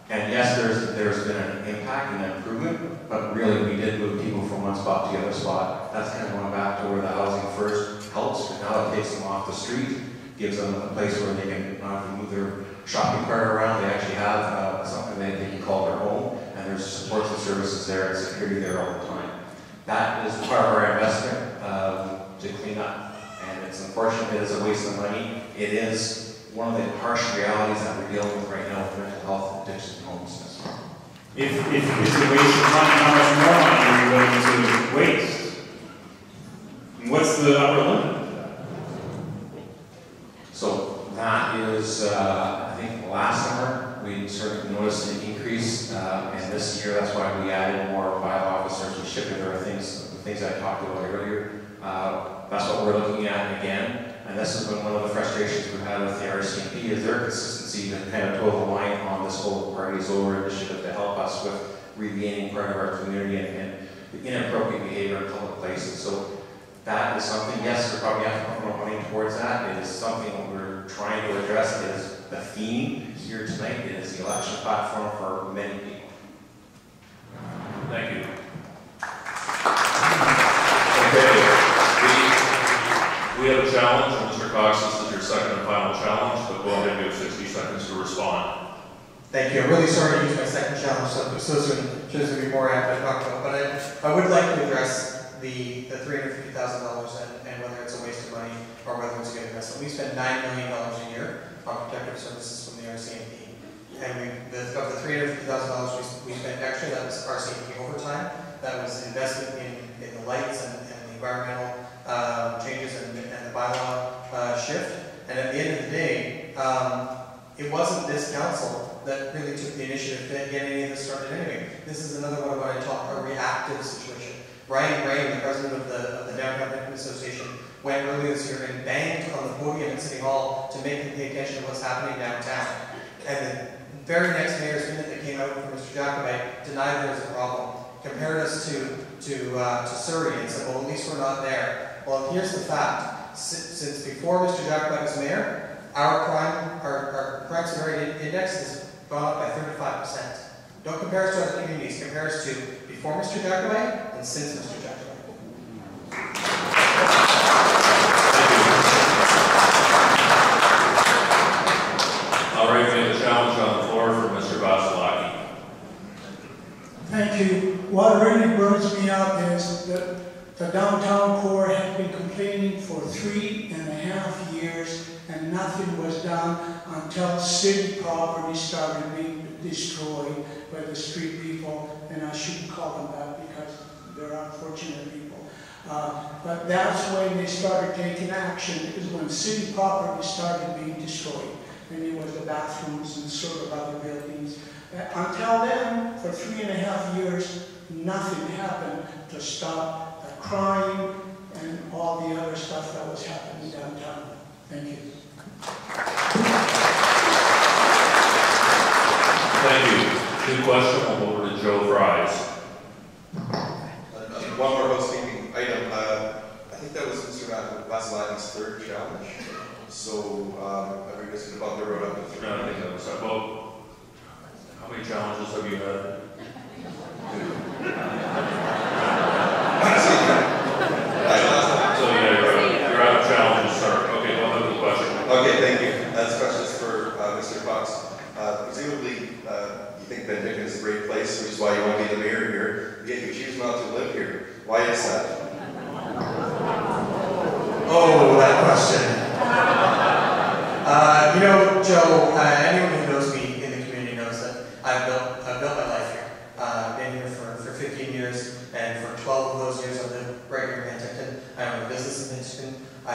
And yes, there's been an impact and an improvement, but really we did move people from one spot to the other spot. That's kind of going back to where the housing first helps, but now it takes them off the street, gives them a place where they can not have to move their shopping cart around. They actually have something that they can call their home, and there's supports and services there and security there all the time. That is part of our investment to clean up, and it's unfortunate it is a waste of money. It is one of the harsh realities that we're dealing with right now with mental health, addiction, and homelessness. If it's a waste of money, how much more money are you willing to waste? And what's the upper limit? So that is, I think last summer we sort of noticed an increase, and this year that's why we added more bylaw officers. We shifted our things, the things I talked about earlier. That's what we're looking at again. And this has been one of the frustrations we've had with the RCMP is their consistency to kind of toe the line on this whole Parties Over initiative to help us with regaining part of our community and the inappropriate behavior in public places. So that is something, yes, we probably have to put more money towards that. It is something that we're trying to address. It is the theme here tonight. It is the election platform for many people. Thank you. Okay. We have a challenge, and Mr. Cox, this is your second and final challenge, but go ahead and give 60 seconds to respond. Thank you. I'm really sorry to use my second challenge so soon. There's going to be more I have to talk about, but I would like to address the $350,000 and whether it's a waste of money or whether it's a good investment. We spend $9 million a year on protective services from the RCMP. And of the $350,000 we spent extra, that was RCMP overtime. That was investment in the lights and the environmental changes and the bylaw shift. And at the end of the day, it wasn't this council that really took the initiative to get any of this started anyway. This is another one of what I talk a reactive situation. Brian Gray, the president of the Downtown Penticton Association, went earlier this year and banged on the podium in City Hall to make them pay attention to what's happening downtown. And the very next mayor's minute that came out from Mr. Jacobite denied there was a problem, compared us to Surrey and said, well, at least we're not there. Well, here's the fact. Since before Mr. Jacobite was mayor, Our crime severity index has gone up by 35%. Don't compare us to other communities, compare us to before Mr. Jacobay and since Mr. Jacobay. All right, we have a challenge on the floor from Mr. Vasilaki. Thank you. What really burns me up is that the downtown core had been complaining for 3.5 years and nothing was done until city property started being destroyed by the street people, and I shouldn't call them that because they're unfortunate people. But that's when they started taking action, is when city property started being destroyed. And it was the bathrooms and sort of other buildings. Until then, for 3.5 years, nothing happened to stop the crime and all the other stuff that was happening downtown. Thank you. Thank you. Good question. We'll go over to Joe Fries. One more housekeeping item. I think that was Mr. Vasilaki's third challenge. So everybody's going to bump their road up to 3. I think that was about. How many challenges have you had? So yeah, you're out of challenges, sir. Okay, we'll have the question. Okay, thank you. This question is for Mr. Fox. Presumably, you think Penticton is a great place, which is why you want to be the mayor here, yet you choose not to live here. Why is that? Oh, that question. You know, Joe, anyone who knows me in the community knows that I've built my life here. I've been here for 15 years, and for 12 of those years I lived right here in Penticton. I own a business in Penticton. I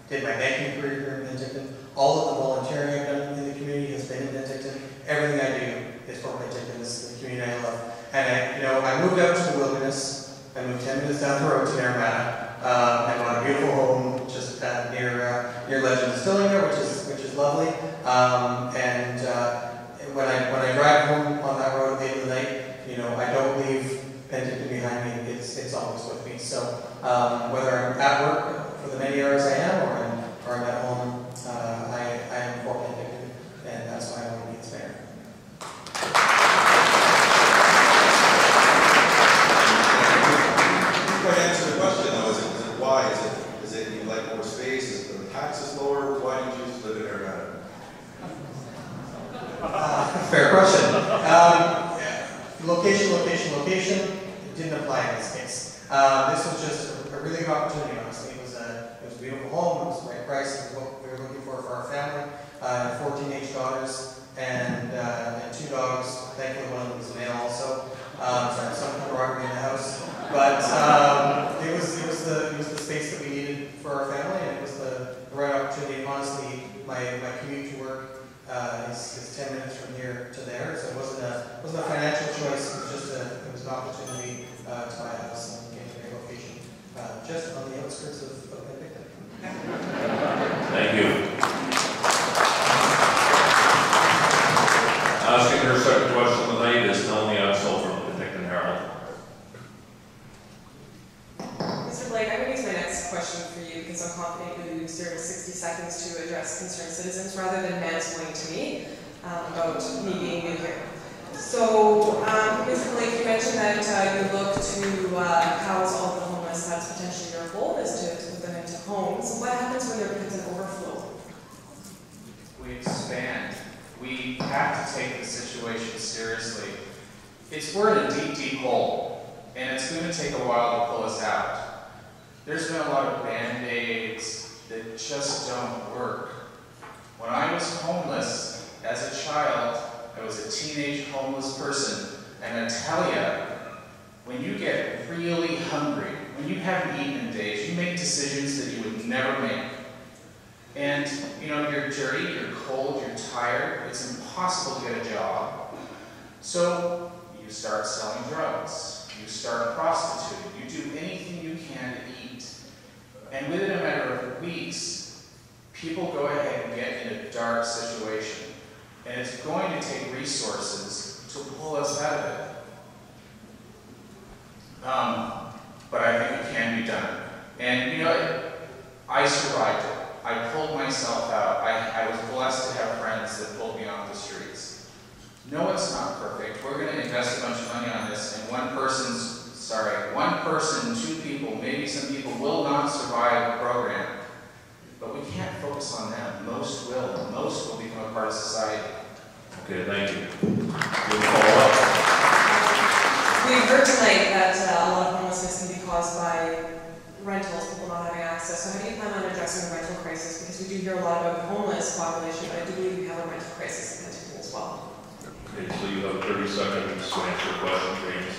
did my banking career here in Penticton. All of the volunteering I've done in the community has been in Penticton. Everything I do is for Penticton. This is the community I love. And I moved out to the wilderness. I moved 10 minutes down the road to Naramata. I bought a beautiful home just near Legend Distilling there, which is lovely. When I drive home on that road at the end of the night, I don't leave Penticton behind me. It's always with me. So whether I'm at work for the many hours I am, or I'm at home, I am for Penticton, and that's why I want to be its mayor. Quite answer the question though. Is it why? Is it you like more space? Is it the taxes lower? Why do you choose to live in Arizona? Fair question. Location. It didn't apply in this case. This was just a really good opportunity, honestly. It was a beautiful home. It was the right price. It was what we were looking for our family. 4 teenage daughters and 2 dogs. Thankfully, one of them was a male also. So I had some camaraderie in the house. But it was the space that we needed for our family, and it was the right opportunity. Honestly, my commute to work is 10 minutes from here to there, so it wasn't a financial choice. It was just an opportunity to buy a house and get a great location, just on the outskirts of Penticton. Thank you. Asking her second question of the night is Melanie Axel from the Penticton Herald. Mr. Blake, I'm going to use my next question for you because I'm confident you'll use your 60 seconds to address concerned citizens rather than mansplaining to me about me being new here. So, Mr. Blake, you mentioned that you look to house all the homeless. That's potentially your goal, is to put them into homes. What happens when there becomes an overflow? We expand. We have to take the situation seriously. We're in a deep, deep hole, and it's going to take a while to pull us out. There's been a lot of Band-Aids that just don't work. When I was homeless as a child, I was a teenage homeless person, and I tell you, when you get really hungry, when you haven't eaten in days, you make decisions that you would never make. And, you're dirty, you're cold, you're tired, it's impossible to get a job. So, you start selling drugs, you start prostituting, you do anything you can to eat. And within a matter of weeks, people go ahead and get in a dark situation. And it's going to take resources to pull us out of it. But I think it can be done. And, I survived it. I pulled pulled myself out. I was blessed to have friends that pulled me off the streets. No, it's not perfect. We're going to invest a bunch of money on this, and one person, 2 people, maybe some people will not survive the program. But we can't focus on them. Most will. Most will become a part of society. Okay, thank you. We'll follow up. We've heard tonight that a lot of homelessness can be caused by rentals, people not having access. So how do you plan on addressing the rental crisis? Because we do hear a lot about the homeless population, but I do believe we have a rental crisis in Penticton as well. Okay, so you have 30 seconds to answer your question, James.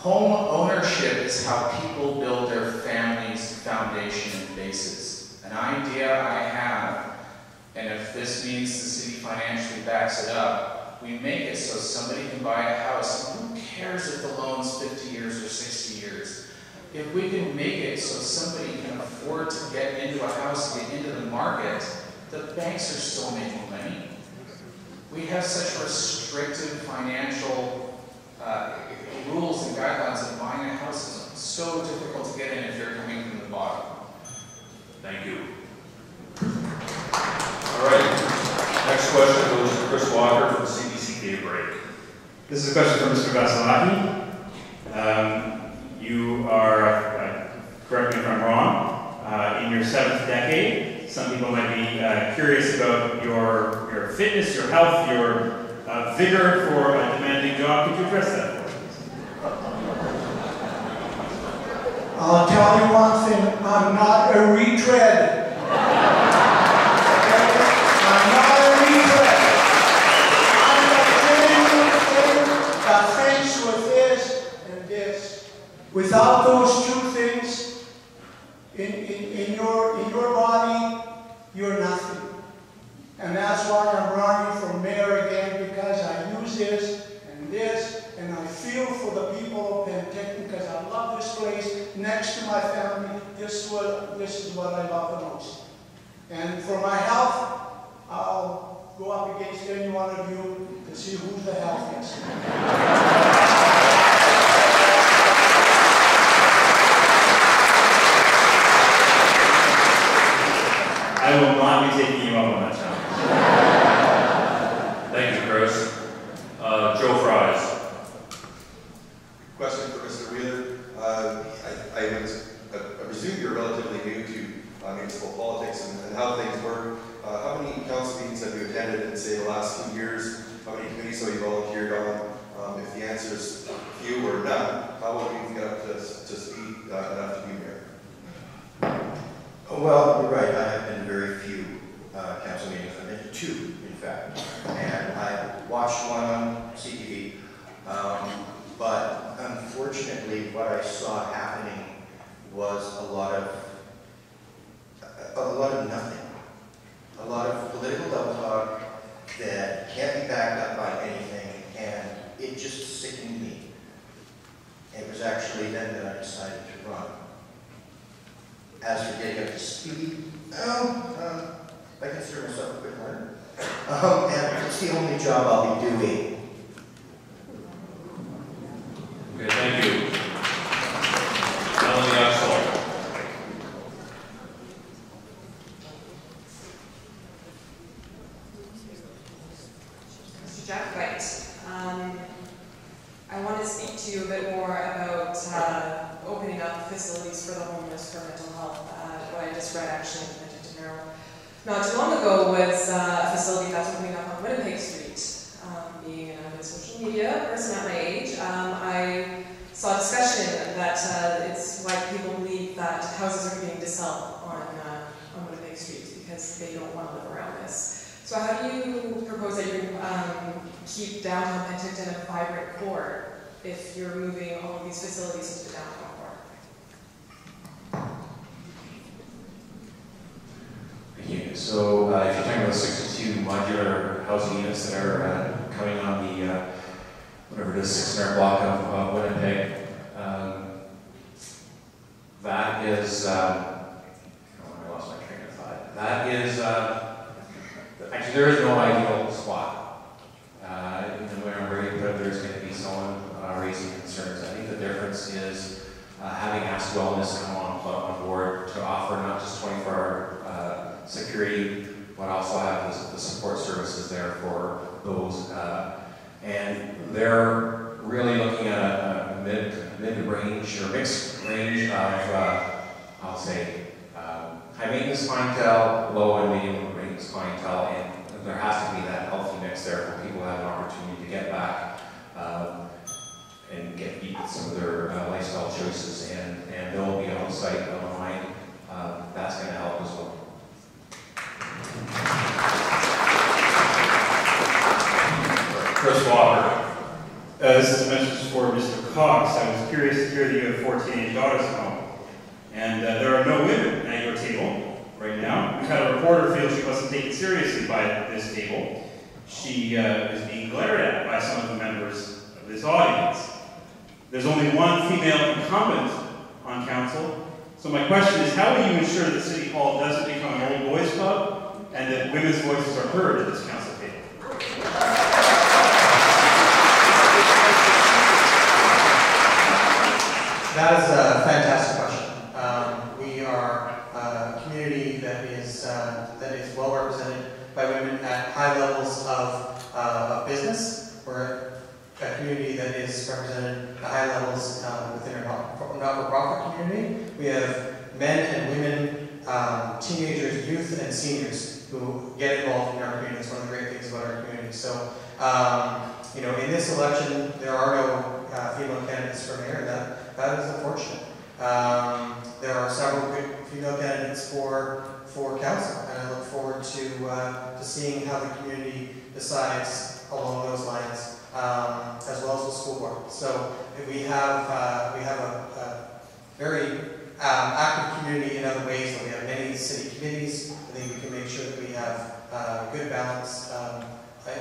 Home ownership is how people build their family's foundation and basis. An idea I have, and if this means the city financially backs it up, we make it so somebody can buy a house. Who cares if the loan's 50 years or 60 years? If we can make it so somebody can afford to get into a house, get into the market, the banks are still making money. We have such restrictive financial rules and guidelines that buying a house is so difficult to get in if you're coming from the bottom. Thank you. All right. Next question goes to Chris Walker from CBC Daybreak. This is a question from Mr. Vasilaki. You are, correct me if I'm wrong, in your 7th decade. Some people might be curious about your fitness, your health, your vigor for a demanding job. Could you address that for us? I'll tell you one thing, I'm not a retread. I'm not a retread. I'm a genuine thing that thinks with this and this. Without those 2 things in your body, you're nothing. And that's why I'm running for mayor again, because I use this, and I feel for the people of Penticton, because I love this place next to my family. This is what I love the most. And for my health, I'll go up against any one of you to see who's the healthiest. I will not be taking you up on that challenge. Thank you, Chris. Joe Fries. Question for Mr. Wheeler. I presume you're relatively new to municipal politics and how things work. How many council meetings have you attended in, say, the last 2 years? How many committees have you volunteered on? If the answer is few or none, how will you get up to speed enough to be mayor? Well, you're right. I have been to very few council meetings. I've been to 2, in fact. And I watched one on CTV. But unfortunately, what I saw happening was a lot of nothing. A lot of political double talk that can't be backed up by anything, and it just sickened me. It was actually then that I decided to run. As for getting up to speed, I consider myself a quick learner. And it's the only job I'll be doing. Okay, thank you. Melanie Axel. Mr. Jack White, I want to speak to you a bit more about opening up facilities for the homeless for mental health. What I just read actually in Penticton Herald not too long ago was a facility that's opening up on Winnipeg Street. Being an avid social media person at my age, I saw a discussion that it's why people believe that houses are beginning to sell on Winnipeg Street because they don't want to live around this. So how do you propose that you keep downtown Penticton a vibrant core if you're moving all of these facilities into the downtown core? Thank you. So if you're talking about 62 modular housing units that are coming on the, whatever it is, 600 block of Winnipeg, that is, I lost my train of thought. That is, actually there is no ideal spot. Whenever you put up, there's going to be someone raising concerns. I think the difference is having Ask Wellness come on board to offer not just 24-hour security, but also have the support services there for those. And they're really looking at a mid-range or mixed range of, I'll say, high maintenance clientele, low and medium maintenance clientele, and there has to be that healthy mix there for people who have an opportunity to get back and get beat with some of their lifestyle choices, and they'll be on site, online. That's going to help as well. Chris Walker. This is a message for Mr. Cox. I was curious to hear that you have 4 teenage daughters at home. And there are no women at your table right now. We've had a reporter feel she wasn't taken seriously by this table. She is being glared at by some of the members of this audience. There's only one female incumbent on council. So my question is, how will you ensure that City Hall doesn't become an old boys club and that women's voices are heard at this council table? That is a fantastic question. We are a community that is well represented by women at high levels of business. We're a community that is represented at high levels within our not-for-profit community. We have men and women, teenagers, youth, and seniors who get involved in our community. It's one of the great things about our community. So, in this election, there are no female candidates for mayor, and that is unfortunate. There are several good female candidates for council, and I look forward to seeing how the community decides along those lines, as well as the school board. So we have a very active community in other ways. We have many city committees. I think we can make sure that we have good balance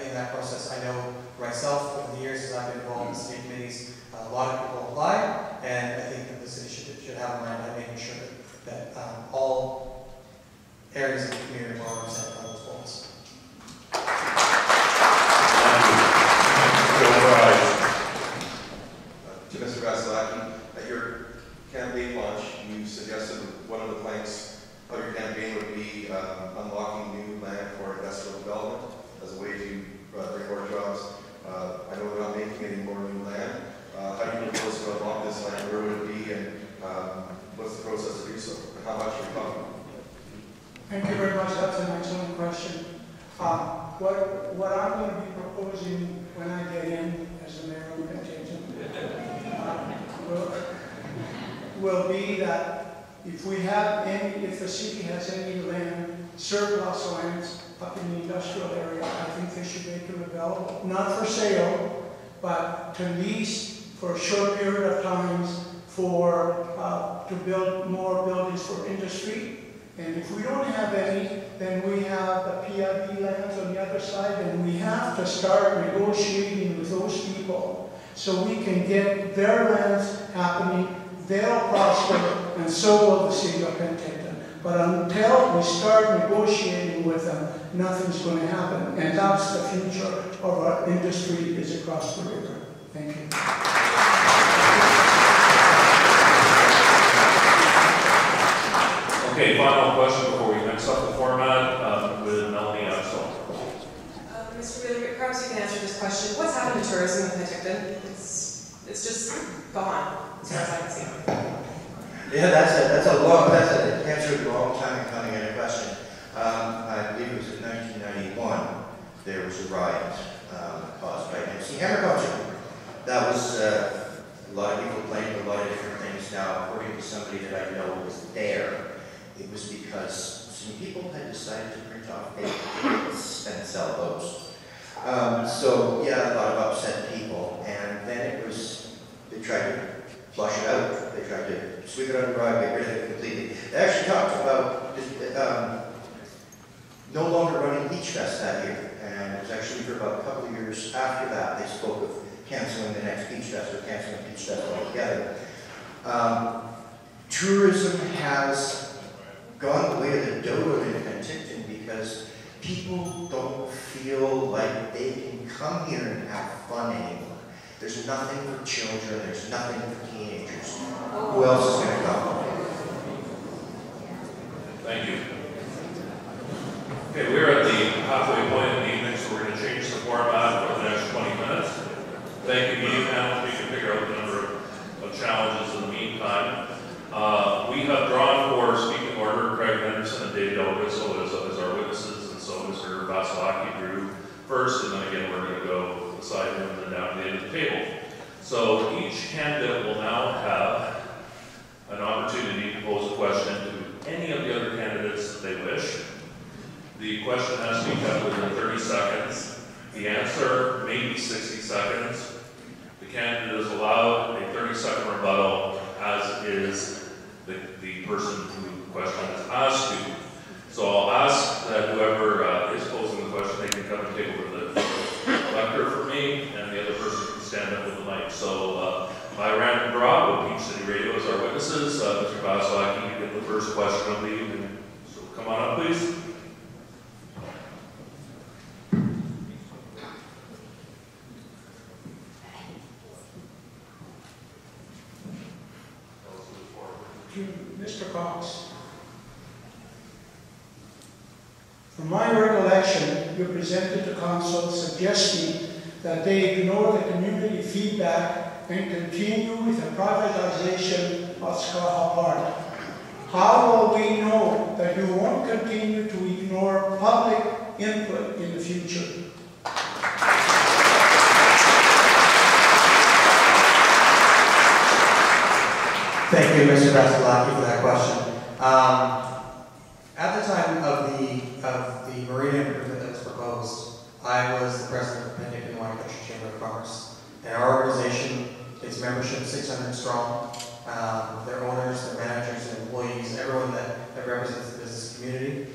in that process. I know myself, over the years as I've been involved in city committees, a lot of people apply, and I think that the city should have a mind on making sure that all areas of the community are represented on those boards. To Mr. Vasilaki, at your campaign launch, you suggested one of the planks of your campaign would be unlocking new land for industrial development as a way to bring more jobs. I know we're not making any more new land. How do you propose to unlock this land? Where would it be, and what's the process to do so? And how much are you talking? Thank you very much. That's an excellent question. What I'm going to be proposing when I get in as the mayor of Penticton will be that if the city has any land, surplus lands up in the industrial area, I think they should make them available, not for sale, but to lease for a short period of time to build more buildings for industry. And if we don't have any, then we have the PIB lands on the other side, and we have to start negotiating with those people so we can get their lands happening. They'll prosper, and so will the city of Penticton. But until we start negotiating with them, nothing's going to happen. And that's the future of our industry, is across the river. Thank you. Okay, final question before we mix up the format with Melanie Axel. Mr. Wheeler, perhaps you can answer this question. What's happened to tourism in Penticton? It's just gone, as far as I can see. Yeah, that's an answer to a long time coming in a question. I believe it was in 1991, there was a riot caused by MC Hammer concert. That was, a lot of people complained about a lot of different things. Now, according to somebody that I know was there, it was because some people had decided to print off fake tickets and sell those. So, yeah, a lot of upset people. And then they tried to flush it out. They tried to sweep it under the rug, get rid of it completely. They actually talked about no longer running Beach Fest that year. And it was actually for about a couple of years after that, they spoke of canceling the next Beach Fest, or canceling Beach Fest altogether. Tourism has gone the way of the dodo in Penticton because people don't feel like they can come here and have fun anymore. There's nothing for children, there's nothing for teenagers. Who else is going to come? Thank you. Okay, we're at the halfway point of the evening, so we're going to change the format for the next 20 minutes. Thank you, media panel. We can figure out the number of challenges in the meantime. We have drawn for speaking order Craig Henderson and David Elgiso as our witnesses, and so Mr. Vasilaki drew first, and then again we're going to go beside him and then down to the end of the table. So each candidate will now have an opportunity to pose a question to any of the other candidates that they wish. The question has to be kept within 30 seconds. The answer may be 60 seconds. The candidate is allowed a 30-second rebuttal, as is the person who the question is asked to. So I'll ask that whoever is posing the question, they can come and take over the lectern for me, and the other person can stand up with the mic. So by random draw, with Peach City Radio as our witnesses, Mr. Vasilaki, you get the first question of the evening. So come on up, please. To Mr. Cox. From my recollection, you presented to council suggesting that they ignore the community feedback and continue with the privatization of Skaha Park. How will we know that you won't continue to ignore public input in the future? Thank you, Mr. Vasilaki, for that question. At the time of the marina improvement that was proposed, I was the president of the Penticton Chamber of Commerce. And our organization, its membership, 600 strong, their owners, their managers, their employees, everyone that represents the business community,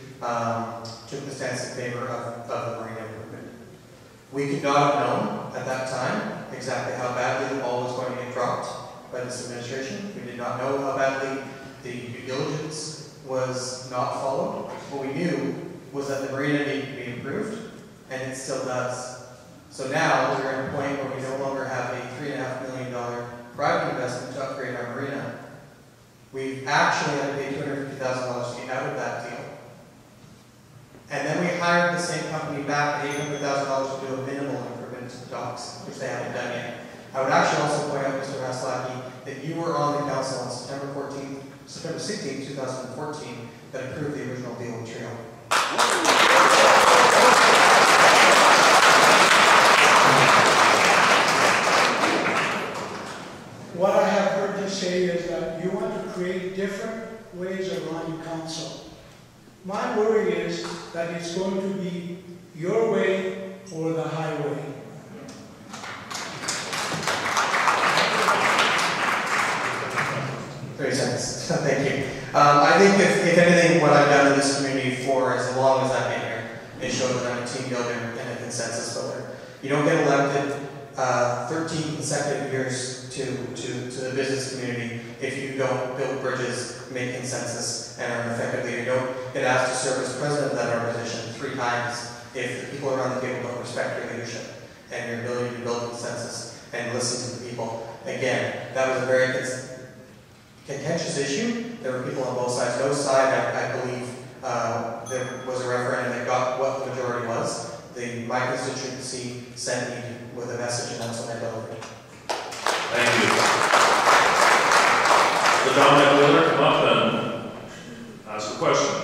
took the stance in favor of the marina improvement. We could not have known at that time exactly how badly the ball was going to get dropped by this administration. We did not know how badly the due diligence was not followed. What we knew was that the marina needed to be improved, and it still does. So now we're at a point where we no longer have a $3.5 million private investment to upgrade our marina. We've actually had to pay $250,000 to get out of that deal. And then we hired the same company back at $800,000 to do a minimal improvement to the docks, which they haven't done yet. I would actually also point out, Mr. Vasilaki, that you were on the council on September 16, 2014, that approved the original deal with Trio. What I have heard you say is that you want to create different ways of running council. My worry is that it's going to be your way or the highway. 30 seconds. Thank you. I think if anything, what I've done in this community for as long as I've been here is show that I'm a team builder and a consensus builder. You don't get elected 13 consecutive years to the business community if you don't build bridges, make consensus, and are an effective leader. You don't get asked to serve as president of that organization 3 times if the people around the table don't respect your leadership and your ability to build consensus and listen to the people. Again, that was a very contentious issue. There were people on both sides. No side, I believe, there was a referendum that got what the majority was. My constituency sent me with a message, and that's what I delivered. Thank you. So Dominic Wheeler, come up and ask a question.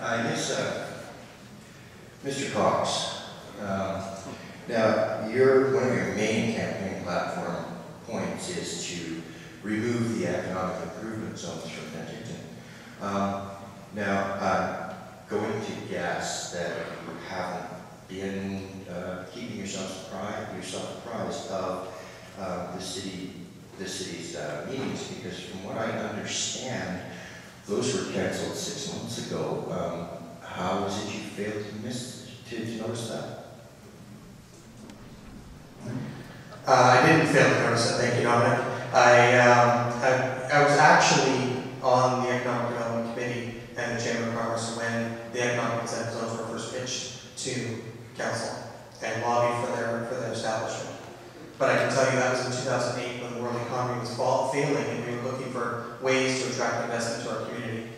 Yes, Mr. Cox, now one of your main campaign platform points is to remove the economic improvement zones from Penticton. Now, I'm going to guess that you haven't been keeping yourself apprised of the city's meetings, because from what I understand, those were canceled 6 months ago. How was it you failed to notice that? I didn't fail to notice that. Thank you, Dominic. I was actually on the Economic Development Committee and the Chamber of Commerce when the economic incentive zones were first pitched to council and lobbied for their establishment. But I can tell you that was in 2008 when the world economy was failing and we were looking for ways to attract investment to our community.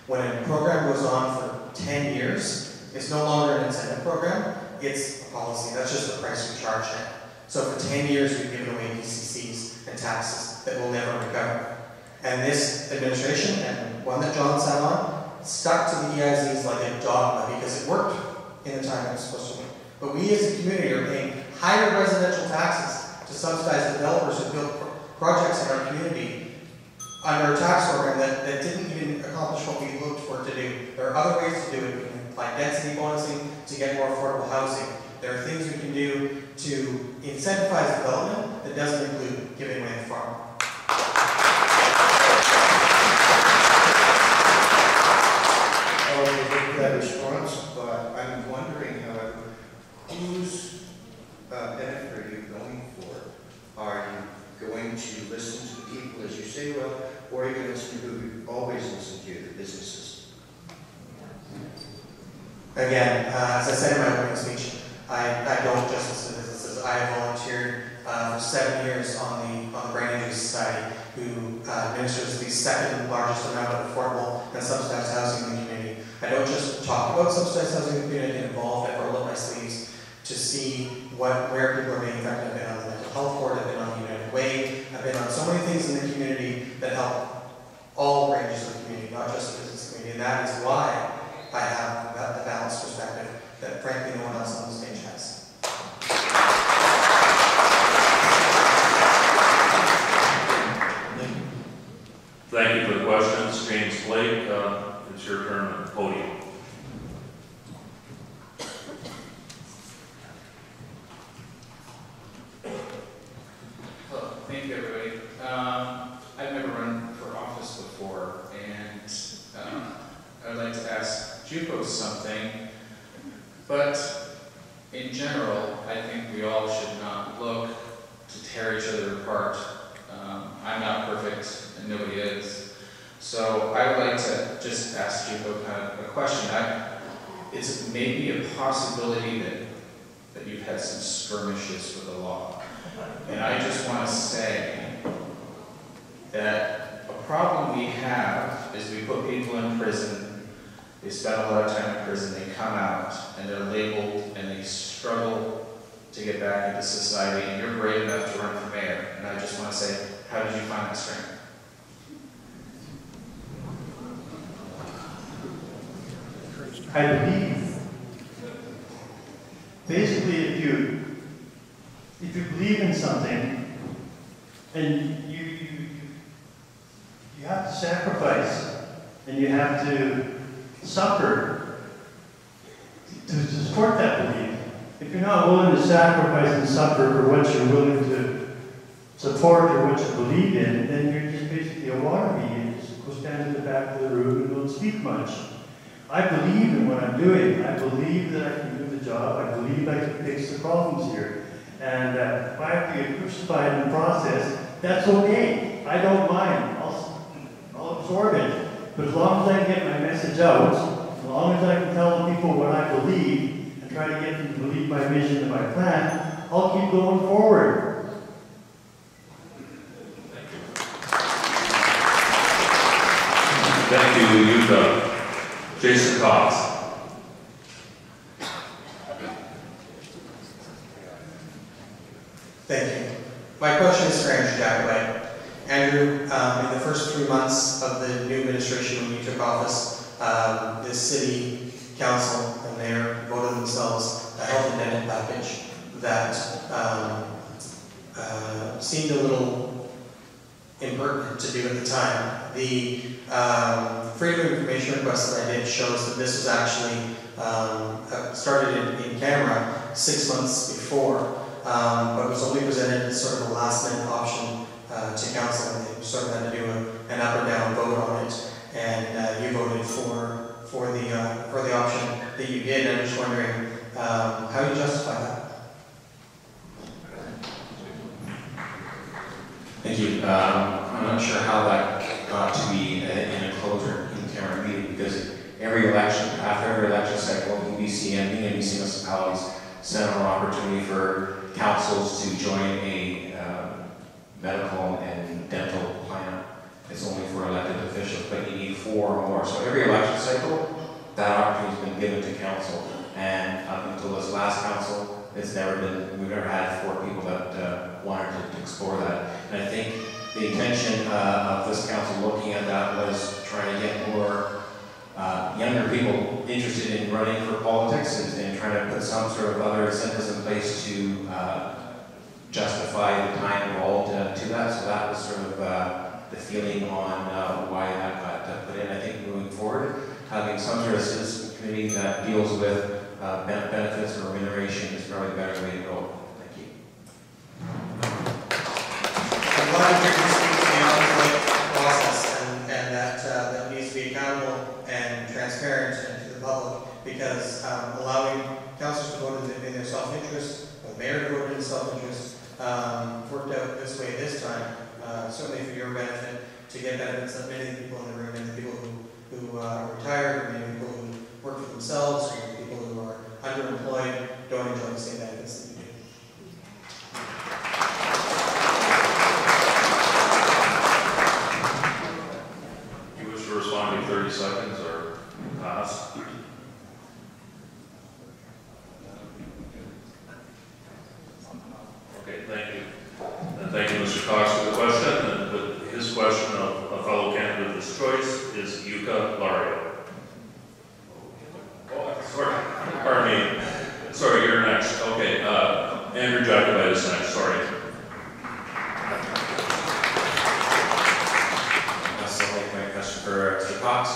When a program goes on for 10 years, it's no longer an incentive program, it's a policy. That's just the price we charge now. So for 10 years we've given away PCCs and taxes that will never recover. And this administration, and one that John sat on, stuck to the EIZs like a dogma because it worked in the time it was supposed to work. But we as a community are paying higher residential taxes to subsidize developers who build projects in our community under a tax program that didn't even accomplish what we looked for it to do. There are other ways to do it. We can apply density bonusing to get more affordable housing. There are things we can do to incentivize development that doesn't include giving away the farm. For that response, but I'm wondering, however, whose benefit are you going for? Are you going to listen to the people, as you say, well, or are you going to listen to who you always listen to, the businesses? Again, as I said in my opening speech, I don't just listen to businesses. I have volunteered for 7 years on the Brain Injury Society, who administers the second largest amount of affordable and subsidized housing in the community. I don't just talk about subsidized housing in the community, I get involved, I roll up my sleeves to see where people are being affected. I've been on the mental health board, I've been on the United Way, I've been on so many things in the community that help all ranges of the community, not just the business community, and that is why I have the balanced perspective that frankly no one else on the stage has. Thank you for the questions. James Blake, it's your turn on the podium. Hello, thank you everybody. I've never run for office before, and I would like to ask Jupo something, but in general, I think we all should not look to tear each other apart. I'm not perfect, and nobody is. So I would like to just ask Jupo kind of a question. It's maybe a possibility that you've had some skirmishes with the law. And I just want to say that a problem we have is we put people in prison, they spend a lot of time in prison, they come out, and they're labeled, and they struggle to get back into society, and you're brave enough to run for mayor. And I just want to say, how did you find that strength? I believe, basically, if you believe in something, and you have to sacrifice, and you have to suffer to support that belief. If you're not willing to sacrifice and suffer for what you're willing to support or what you believe in, then you're just basically a water bee. You just go stand in the back of the room and don't speak much. I believe in what I'm doing. I believe that I can do the job. I believe I can fix the problems here. And if I have to get crucified in the process, that's okay. I don't mind. I'll absorb it. But as long as I get my message out, as long as I can tell the people what I believe and try to get them to believe my vision and my plan, I'll keep going forward. Thank you, Utah. Jason Cox. Thank you. My question is for Andrew Jacobite. Andrew, in the first 3 months of the new administration when you took office, the city council and mayor voted themselves a health and dental package that seemed a little impertinent to do at the time. The freedom of information request that I did shows that this was actually started in camera 6 months before, but was only presented as sort of a last-minute option to council, and they sort of had to do an up or down vote on it, and you voted for the option that you did. I'm just wondering how you justify that. Thank you. I'm not sure how that got to be in every election, after every election cycle, UBC and the NBC municipalities send out an opportunity for councils to join a medical and dental plan. It's only for elected officials, but you need 4 or more. So every election cycle, that opportunity has been given to council. And up until this last council, we've never had 4 people that wanted to explore that. And I think the intention of this council looking at that was trying to get more younger people interested in running for politics and trying to put some sort of other incentives in place to justify the time involved to that. So that was sort of the feeling on why that got put in. I think moving forward, having some sort of citizen committee that deals with benefits or remuneration is probably a better way to go. Thank you. I'm glad to hear you speak to the ongoing process and that needs to be accountable and transparent to the public, because allowing councillors to vote in their self-interest, or the mayor to vote in his self-interest, worked out this way this time, certainly for your benefit, to get benefits that many of the people in the room and the people who are retired, or many people who work for themselves, or the people who are underemployed don't enjoy the same benefits that you do. You wish to respond in 30 seconds or pass? Okay, thank you. And thank you, Mr. Cox, for the question. And with his question of a fellow candidate of his choice is Yuka Lario. Oh, sorry. Pardon me. Sorry, you're next. Okay, Andrew Jacobite is next. Sorry. That's my question for Mr. Cox.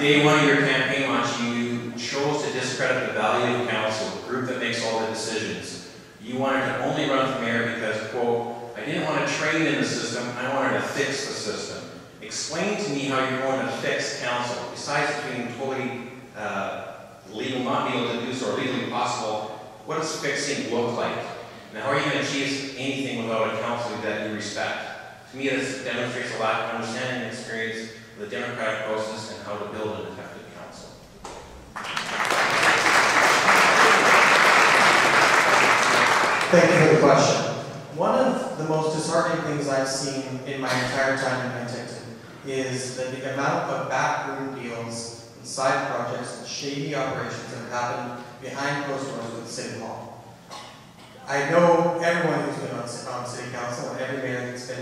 Day 1 of your campaign launch, you chose to discredit the value of council, the group that makes all the decisions. You wanted to only run for mayor because, quote, I didn't want to train in the system, I wanted to fix the system. Explain to me how you're going to fix council, besides being totally legal, not being able to do so, or legally possible. What does fixing look like? Now, how are you going to achieve anything without a council that you respect? To me, this demonstrates a lack of understanding and experience of the democratic process and how to build an effective council. Thank you for the question. One of the most disheartening things I've seen in my entire time in Penticton is that the amount of backroom deals and side projects and shady operations that have happened behind closed doors with the City Hall. I know everyone who's been on City Council and every mayor that's sat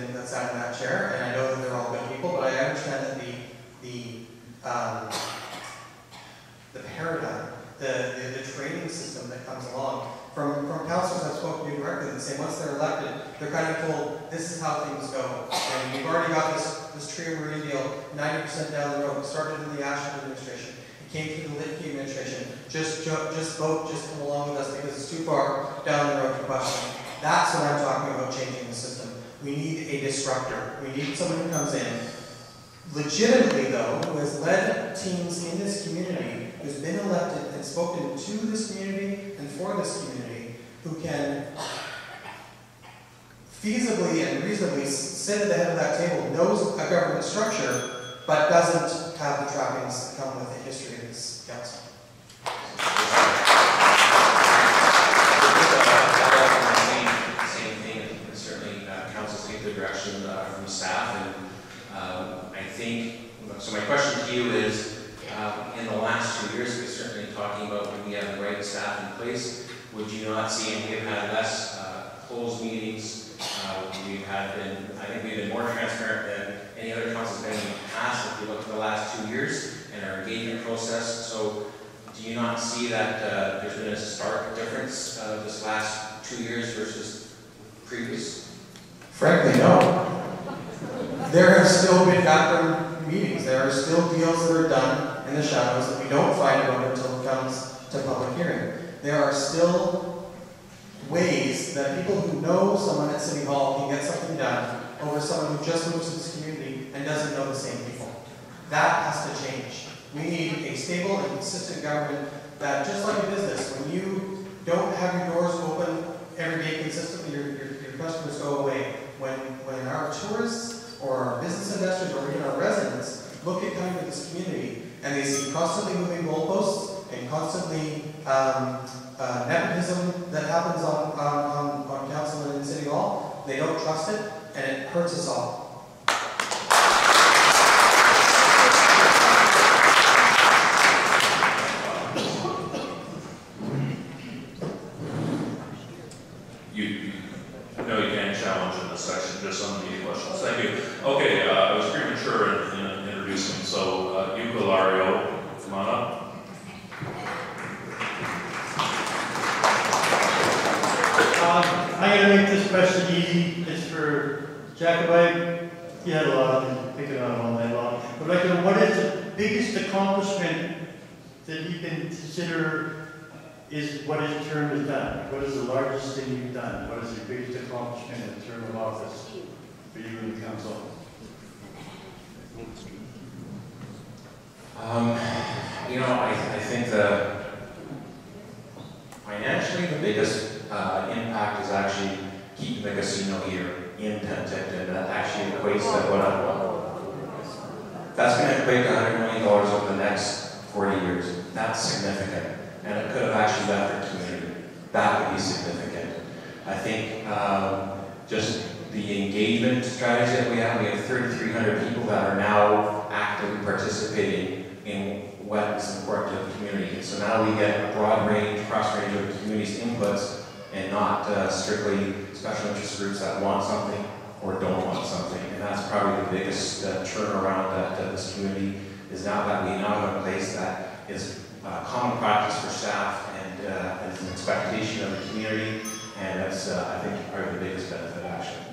in that chair, and I know that they're all good people, but I understand that the paradigm, the training system that comes along from councillors I've spoken to directly that say once they're elected, they're kind of told this is how things go. And we've already got this Trio Marine deal 90% down the road. It started in the Ashland administration. It came through the Litkey administration. Just vote, just come along with us because it's too far down the road to question. That's what I'm talking about, changing the system. We need a disruptor. We need someone who comes in legitimately, though, who has led teams in this community, who's been elected and spoken to this community and for this community, who can feasibly and reasonably sit at the head of that table, knows a government structure, but doesn't have the trappings that come with the history of this council. Same thing, and certainly councils take the direction from staff, and I think, so my question to you is, in the last 2 years, we're certainly talking about when we have the right staff in place, would you not see, and we've had less closed meetings, I think we've been more transparent than any other council's been in the past, if you look at the last 2 years, and our engagement process. So do you not see that there's been a stark difference this last 2 years versus previous? Frankly, no. There have still been backroom meetings. There are still deals that are done in the shadows that we don't find out until it comes to public hearing. There are still ways that people who know someone at City Hall can get something done over someone who just moves to this community and doesn't know the same people. That has to change. We need a stable and consistent government that, just like a business, when you don't have your doors open every day consistently, your customers go away. When our tourists or our business investors or even our residents look at coming to this community and they see There's constantly moving goalposts and constantly nepotism that happens on council and in City Hall. They don't trust it, and it hurts us all. No, you can't challenge in this section, just on the media questions. Thank you. Okay, I was premature in introducing, so you, Hilario, come on up. I'm going to make this question easy. It's for Jacobite. You had a lot of them, picking on all night long. But like, what is the biggest accomplishment that you can consider is what his term has done? What is the largest thing you've done? What is your biggest accomplishment in the term of office for you and the council? I think financially the biggest impact is actually keeping the casino here in Penticton. That actually equates to that's going to equate to $100 million over the next 40 years. That's significant. And it could have actually left the community. That would be significant. I think just the engagement strategy that we have 3,300 people that are now actively participating in what is important to the community. So now we get a broad range, cross range of community's inputs and not strictly special interest groups that want something or don't want something. And that's probably the biggest turnaround that this community is now, that we now have a place that is common practice for staff and is an expectation of the community, and that's, I think, probably the biggest benefit, actually.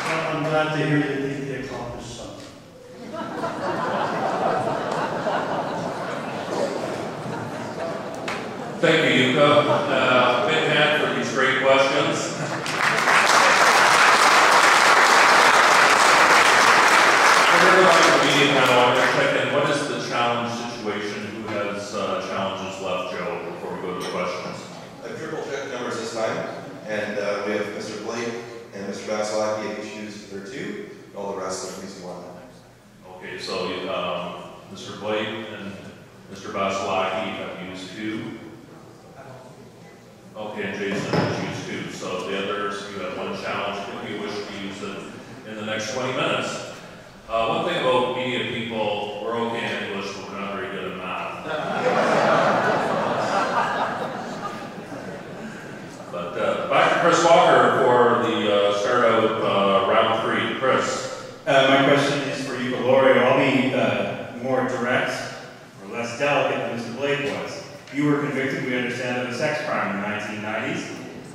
Well, I'm glad to hear that they accomplished something. Thank you, Yuka. Big hand for these great questions. What is the challenge situation? Who has challenges left, Joe, before we go to the questions? I've triple checked numbers this time, and we have Mr. Blake and Mr. Vasilaki have each used their 2, and all the rest have used 1. Okay, so Mr. Blake and Mr. Vasilaki have used 2. Okay, and Jason has used 2. So the others, you have 1 challenge if you wish to use it in the next 20 minutes. One thing about media people, we're okay in English, but we're not very good at math. But back to Chris Walker for the start out round 3. Chris. My question is for you, Gloria. I'll be more direct or less delicate than Mr. Blake was. You were convicted, we understand, of a sex crime in the 1990s.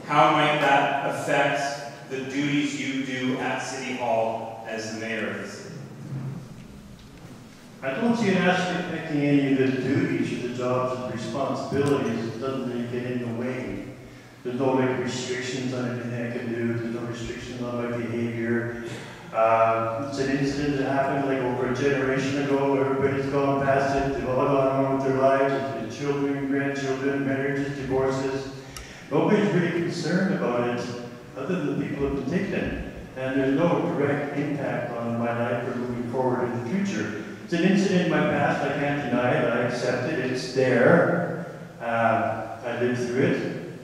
How might that affect the duties you do at City Hall as the mayor of the city? I don't see it actually affecting any of the duties or the jobs and responsibilities. It doesn't really get in the way. There's no like restrictions on anything I can do. There's no restrictions on my behavior. It's an incident that happened like over a generation ago. Everybody's gone past it. They've all gone on with their lives. It's been children, grandchildren, marriages, divorces. Nobody's really concerned about it other than the people of Penticton. And there's no direct impact on my life or moving forward in the future. It's an incident in my past. I can't deny it. I accept it. It's there. I lived through it.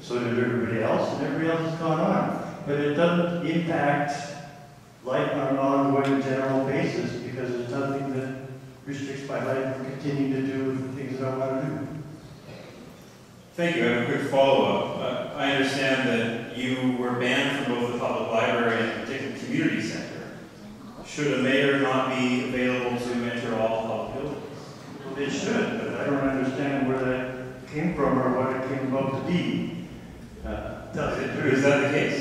So did everybody else, and everybody else has gone on. But it doesn't impact life on an ongoing general basis because there's nothing that restricts my life from continuing to do the things that I want to do. Thank you. I have a quick follow-up. I understand that you were banned from both the public library and the Penticton Community Center. Should a mayor not be available to enter all public buildings? Well, they should, but I don't understand where that came from or what it came about to be. Is that the case?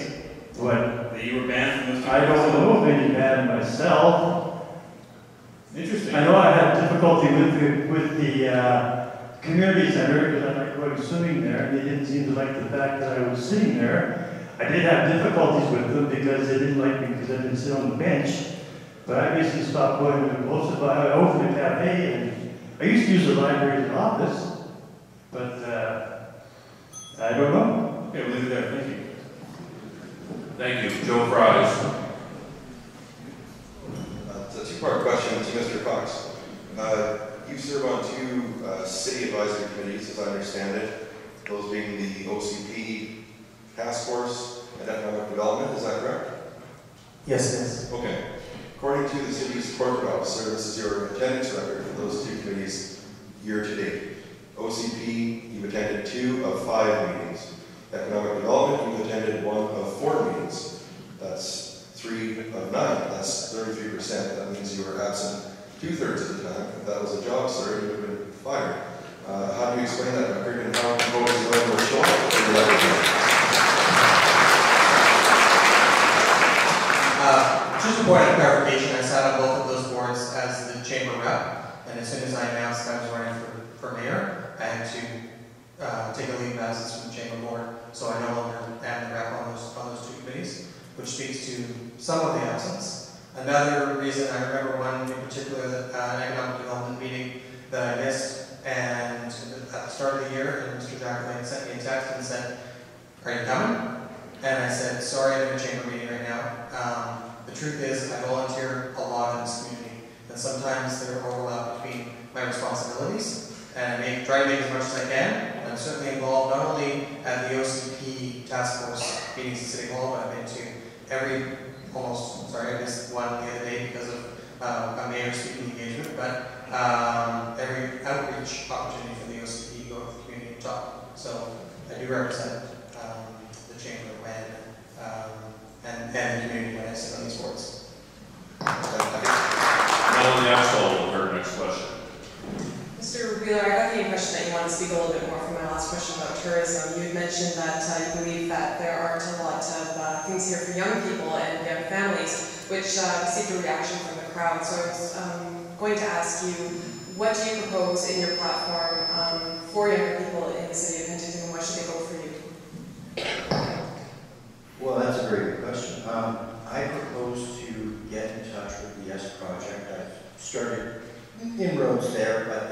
What? That you were banned from those? I don't know of any ban myself. Interesting. I know I had difficulty with the community center because I like going swimming there, and they didn't seem to like the fact that I was sitting there. I did have difficulties with them because they didn't like me because I didn't sit on the bench. But I basically stopped going to the closest. I opened a cafe, and I used to use the library as an office, but I don't know. Okay, we'll leave it there. Thank you. Thank you. Joe Fries. two-part question to Mr. Cox. You serve on two city advisory committees, as I understand it, those being the OCP Task Force and Economic Development, is that correct? Yes, it is. Okay. According to the city's corporate officer, this is your attendance record for those two committees year to date. OCP, you've attended 2 of 5 meetings. Economic Development, you've attended 1 of 4 meetings. That's 3 of 9. That's 33%. That means you were absent 2/3 of the time. If that was a job, sir, you would have been fired. How do you explain that record, and how voters are able to show up for the election? Just a point of clarification, I sat on both of those boards as the chamber rep, and as soon as I announced I was running for mayor, I had to take a leave of absence from the chamber board, so I no longer am the rep on those two committees, which speaks to some of the absence. Another reason, I remember one in particular, an economic development meeting that I missed, and at the start of the year, and Mr. Jacqueline sent me a text and said, "Are you coming?" And I said, "Sorry, I'm in a chamber meeting right now." The truth is, I volunteer a lot in this community, and sometimes there are overlap between my responsibilities, and I try to make as much as I can. And I'm certainly involved not only at the OCP task force meetings in City Hall, but I've been to I missed one the other day because of a mayor speaking engagement, but every outreach opportunity for the OCP go to the community top. So I do represent the chamber and the community when I sit on these boards. Melanie Axel will her next question. Mr. Wheeler, I got the impression that you want to speak a little bit more from my last question about tourism. You had mentioned that you believe that there aren't a lot of things here for young people and young families, which received a reaction from the crowd. So I was going to ask you, what do you propose in your platform for younger people in the city of Penticton, and why should they vote for you? Well, that's a very good question. I propose to get in touch with the YES Project. I've started inroads there, but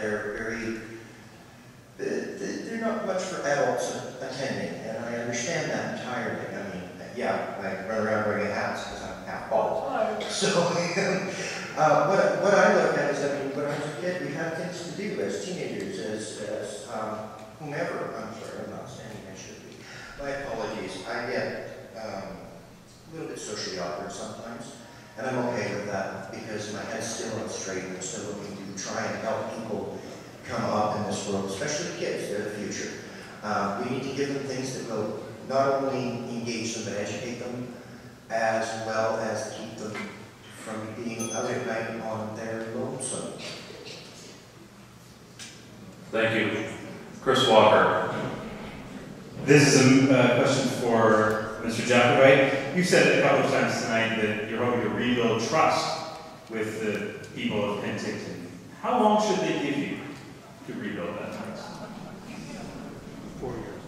they're not much for adults attending, and I understand that entirely. I mean, yeah, I run around wearing hats because I'm half bald. So, what I look at is, I mean, when I was a kid, we had things to do as teenagers, as whomever. I'm sorry, I'm not standing, I should be. My apologies. I get a little bit socially awkward sometimes, and I'm okay with that because my head's still on straight and I'm still looking to try and help people come up in this world, especially kids. They're the future. We need to give them things that will not only engage them but educate them, as well as keep them from being out at night on their lonesome. Thank you. Chris Walker. This is a question for Mr. Jacobite. You said a couple of times tonight that you're hoping to rebuild trust with the people of Penticton. How long should they give you to rebuild that trust? 4 years.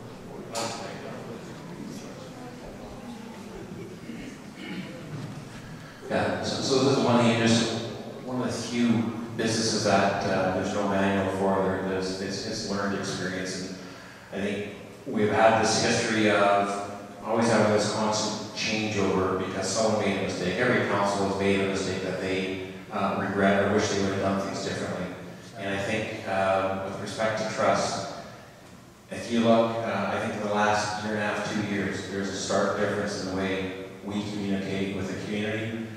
Yeah, so this is one thing, just one of the few businesses that there's no manual for. It's learned experience, and I think we've had this history of always having this constant changeover because someone made a mistake. Every council has made a mistake that they regret or wish they would have done things differently. And I think with respect to trust, if you look, I think in the last year and a half, 2 years, there's a stark difference in the way we communicate with the community,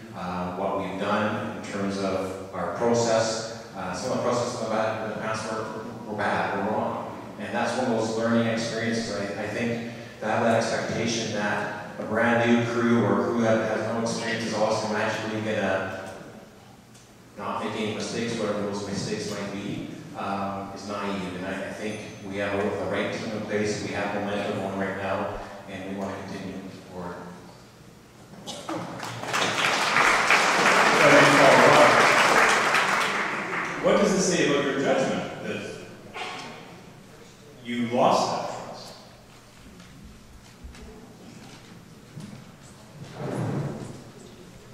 what we've done in terms of our process. Some of the processes in the past were bad, were wrong. And that's one of those learning experiences. I think to have that expectation that a brand new crew or a crew that has no experience is also magically going to not make any mistakes, whatever those mistakes might be, is naive. And I think we have the right team in place, we have momentum on right now, and we want to continue forward. What does it say about your judgment that you lost that trust?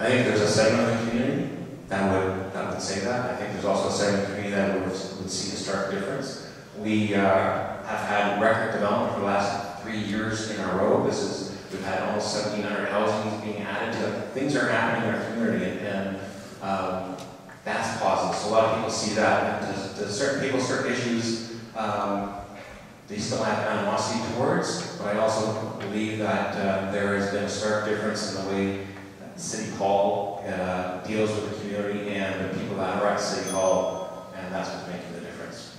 I think there's a segment of the community that would say that. I think there's also a segment of the community that would see a stark difference. We have had record development for the last 3 years in a row. We've had almost 1,700 housings being added to. Things are happening in our community, and that's positive. So a lot of people see that. To certain people, certain issues, they still have animosity towards, but I also believe that there has been a stark difference in the way City Hall deals with the community and the people that are at City Hall, and that's what's making the difference.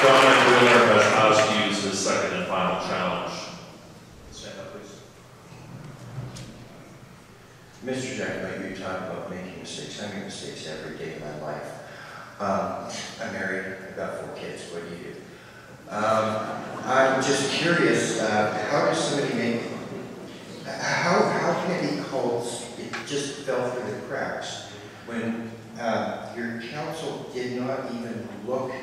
Don Wheeler has asked to use his second and final challenge. Stand up, please. Mr. Jackman, you talk about making mistakes. I make mistakes every day of my life. I'm married, I've got 4 kids. What do you do? I'm just curious, how does somebody make, how can it be called, it just fell through the cracks when your council did not even look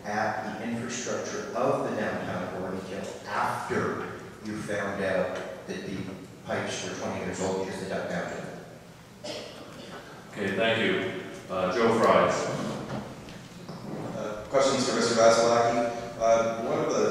at the infrastructure of the downtown until after you found out that the pipes were 20 years old because they dug down to them? Okay, thank you. Joe Fries. Questions for Mr. Vasilaki. One of the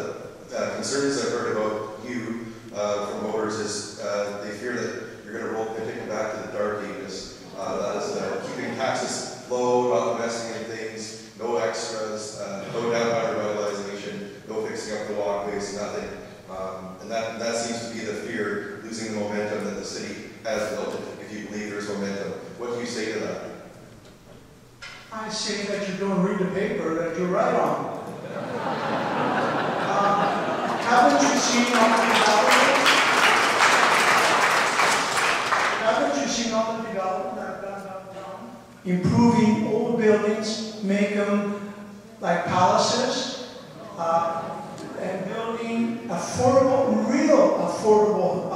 concerns I've heard about you from voters is they fear that you're going to roll Penticton back to the dark ages. That is keeping taxes low, not investing in things, no extras, no downtown revitalization, no fixing up the walkways, nothing. And that seems to be the fear, losing the momentum that the city has built, if you believe there's momentum. What do you say to that? I say that you don't read the paper that you write on. Haven't you seen all the development? Haven't you seen all the development I've done downtown? Improving old buildings, make them like palaces, and building affordable, real affordable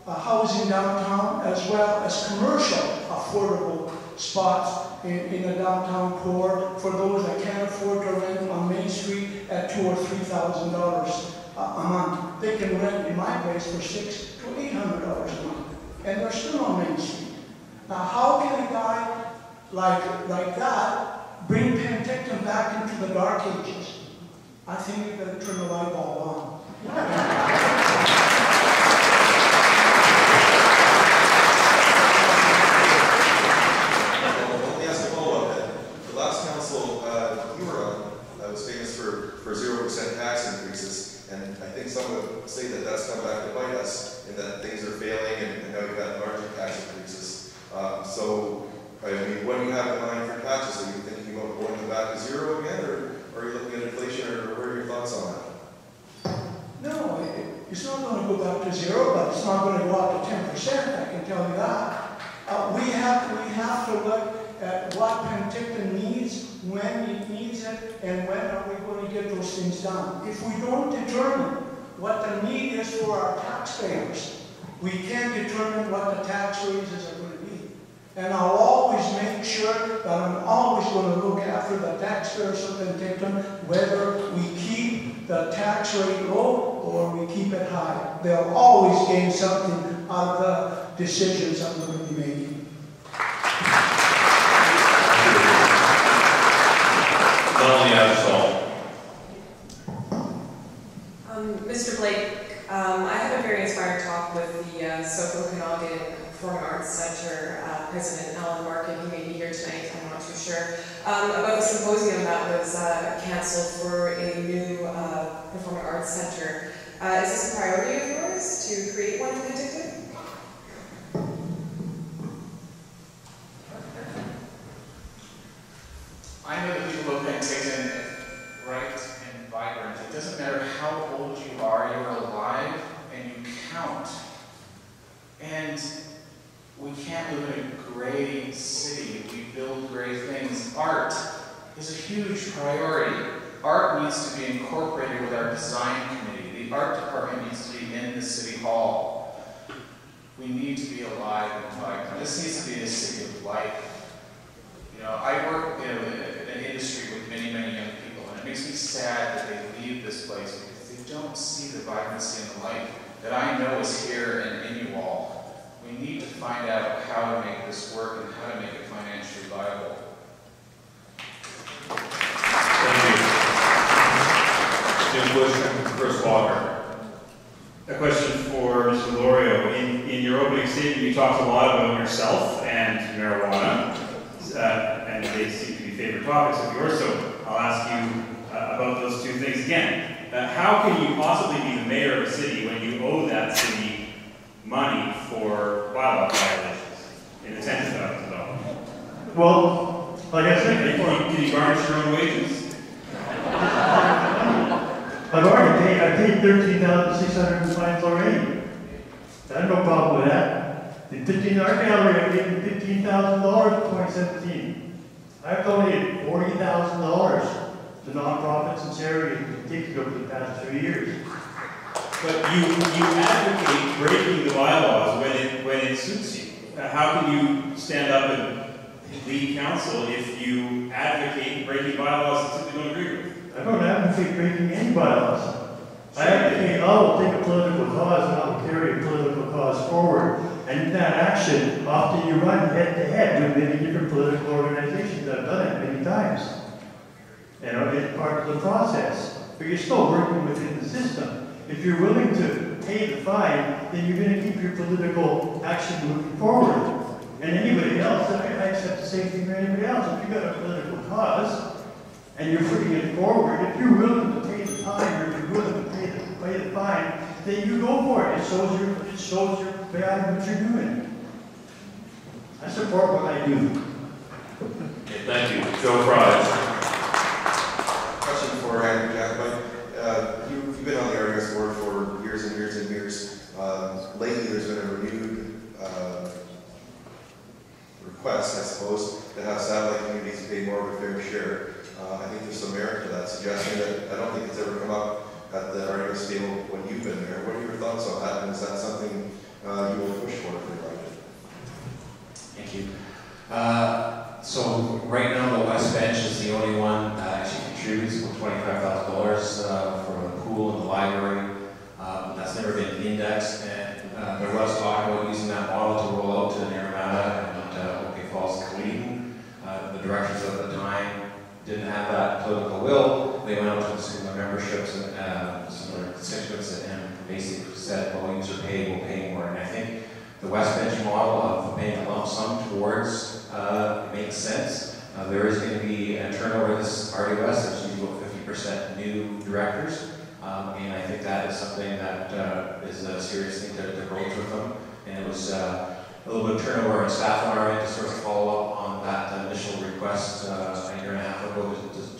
housing downtown, as well as commercial affordable spots in the downtown core for those that can't afford to rent on Main Street at $2,000 or $3,000 a month. They can rent in my place for $600 to $800 a month, and they're still on Main Street. Now, how can a guy like that bring Penticton back into the dark ages? I think we better turn the light bulb on. Was famous for 0% tax increases, and I think some would say that that's come back to bite us, in that things are failing and now you've got larger tax increases. So, I mean, what do you have in mind for taxes? Are you thinking about going them back to 0 again, or are you looking at inflation, or what are your thoughts on that? No, it's not going to go back to 0, but it's not going to go up to 10%, I can tell you that. We have to look at what Penticton needs, when it needs it, and when are we going to get those things done. If we don't determine what the need is for our taxpayers, we can't determine what the tax raises are going to be. And I'll always make sure that I'm always going to look after the taxpayers of Penticton, whether we keep the tax rate low or we keep it high. They'll always gain something out of the decisions I'm going to be making. Mr. Blake, I had a very inspiring talk with the South Okanagan Performing Arts Center President Alan Markin, who may be here tonight, I'm not too sure, about the symposium that was cancelled for a new Performing Arts Center. Is this a priority of yours to create one in Penticton? I know the people of Penticton bright and vibrant. It doesn't matter how old you are, you're alive and you count. And we can't live in a gray city. We build gray things. Art is a huge priority. Art needs to be incorporated with our design committee. The art department needs to be in the city hall. We need to be alive and vibrant. This needs to be a city of life. You know, I work in an industry with many, many young people, and it makes me sad that they leave this place because they don't see the vibrancy and the life that I know is here and in you all. We need to find out how to make this work and how to make it financially viable. Thank you. Chris Walker. A question for Mr. Lorio. In your opening statement, you you talked a lot about yourself and marijuana, and they seem to be favorite topics of yours, so I'll ask you about those two things again. How can you possibly be the mayor of a city when you owe that city money for bylaw violations in the tens of thousands of dollars? Well, like I said before, can you garnish your own wages? I've already paid, I paid $13,605 already. I have no problem with that. The 15 art gallery, I gave them $15,000 in 2017. I've donated $40,000 to nonprofits and charities in particular over the past 2 years. But you advocate breaking the bylaws when it suits you. How can you stand up and lead council if you advocate breaking bylaws that simply don't agree with? I don't advocate breaking any bylaws. I advocate, I will take a political cause and I will carry a political cause forward. And in that action, often you run head to head with many different political organizations. I've done it many times. You know, it's part of the process. But you're still working within the system. If you're willing to pay the fine, then you're going to keep your political action moving forward. And anybody else, I accept the same thing for anybody else. If you've got a political cause and you're putting it forward, if you're willing to pay the fine or you're willing to pay the fine, then you go for it. It shows your value of what you're doing. I support what I do. Okay, thank you. Joe Fry. Question for Andrew Jacobite. You've been on the RDS board for years and years and years. Lately, there's been a renewed request, I suppose, to have satellite communities pay more of a fair share. I think there's some merit to that suggestion that I don't think it's ever come up at the RDS table when you've been there. What are your thoughts on that? And is that something you will push for your budget? Thank you. So right now the West Bench is the only one that actually contributes with $25,000 for the pool and the library. That's never been indexed, and there was talk about using that model to roll out to Naramata and Oakay Falls and Cleveland. The directors at the time didn't have that political will. They went out to similar memberships and similar constituents and basically said, well, user pay, we'll pay more. And I think the West Bench model of paying a lump sum towards makes sense. There is going to be a turnover this RDS. There's usually about 50% new directors. And I think that is something that is a serious thing to broach with them. And it was a little bit of turnover in staff on our end to sort of follow up on that initial request a year and a half ago to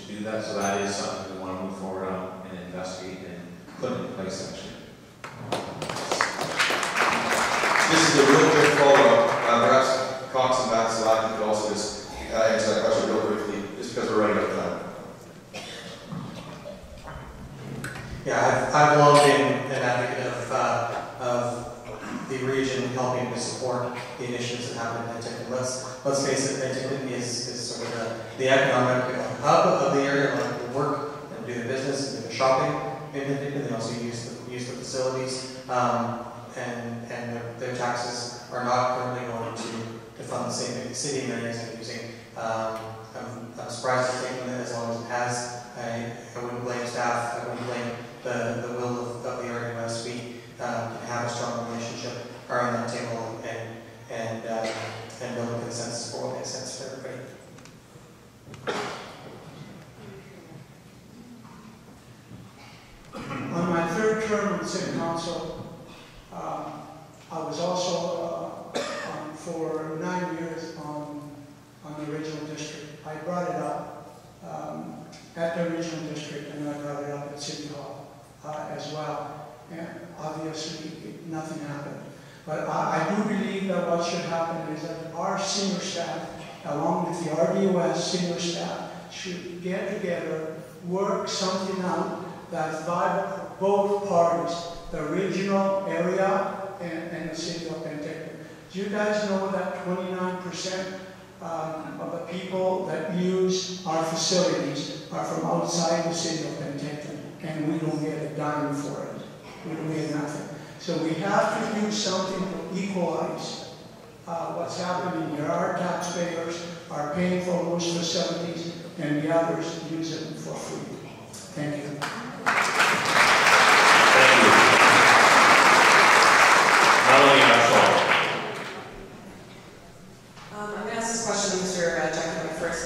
do that. So that is something we want to move forward on and investigate and put in place actually. This is a real quick follow-up. Perhaps Cox and Vaxalak could also just answer that question real briefly, just because we're running out of time. Yeah, I've long been an advocate of the region helping to support the initiatives that happen in Penticton. Let's face it, Penticton is sort of the economic hub of the area. A lot of people work and do the business and do the shopping in Penticton. They also use the facilities, and their taxes are not currently going to fund the same city amenities they're using. I'm surprised it's taken as long as it has. I wouldn't blame staff. I wouldn't blame the will of the RDS. We can have a strong relationship around that table and build a consensus for what makes sense for everybody. On my third term in City Council, I was also for 9 years on the regional district. I brought it up at the regional district, and I brought it up at City Hall as well. And obviously, nothing happened. But I do believe that what should happen is that our senior staff, along with the RDOS senior staff, should get together, work something out that's viable for both parties, the regional area and the city of Penticton. Do you guys know that 29% of the people that use our facilities are from outside the city of Penticton, and we don't get a dime for it. We don't get nothing. So we have to do something to equalize what's happening here. Our taxpayers are paying for those facilities, and the others use them for free. Thank you.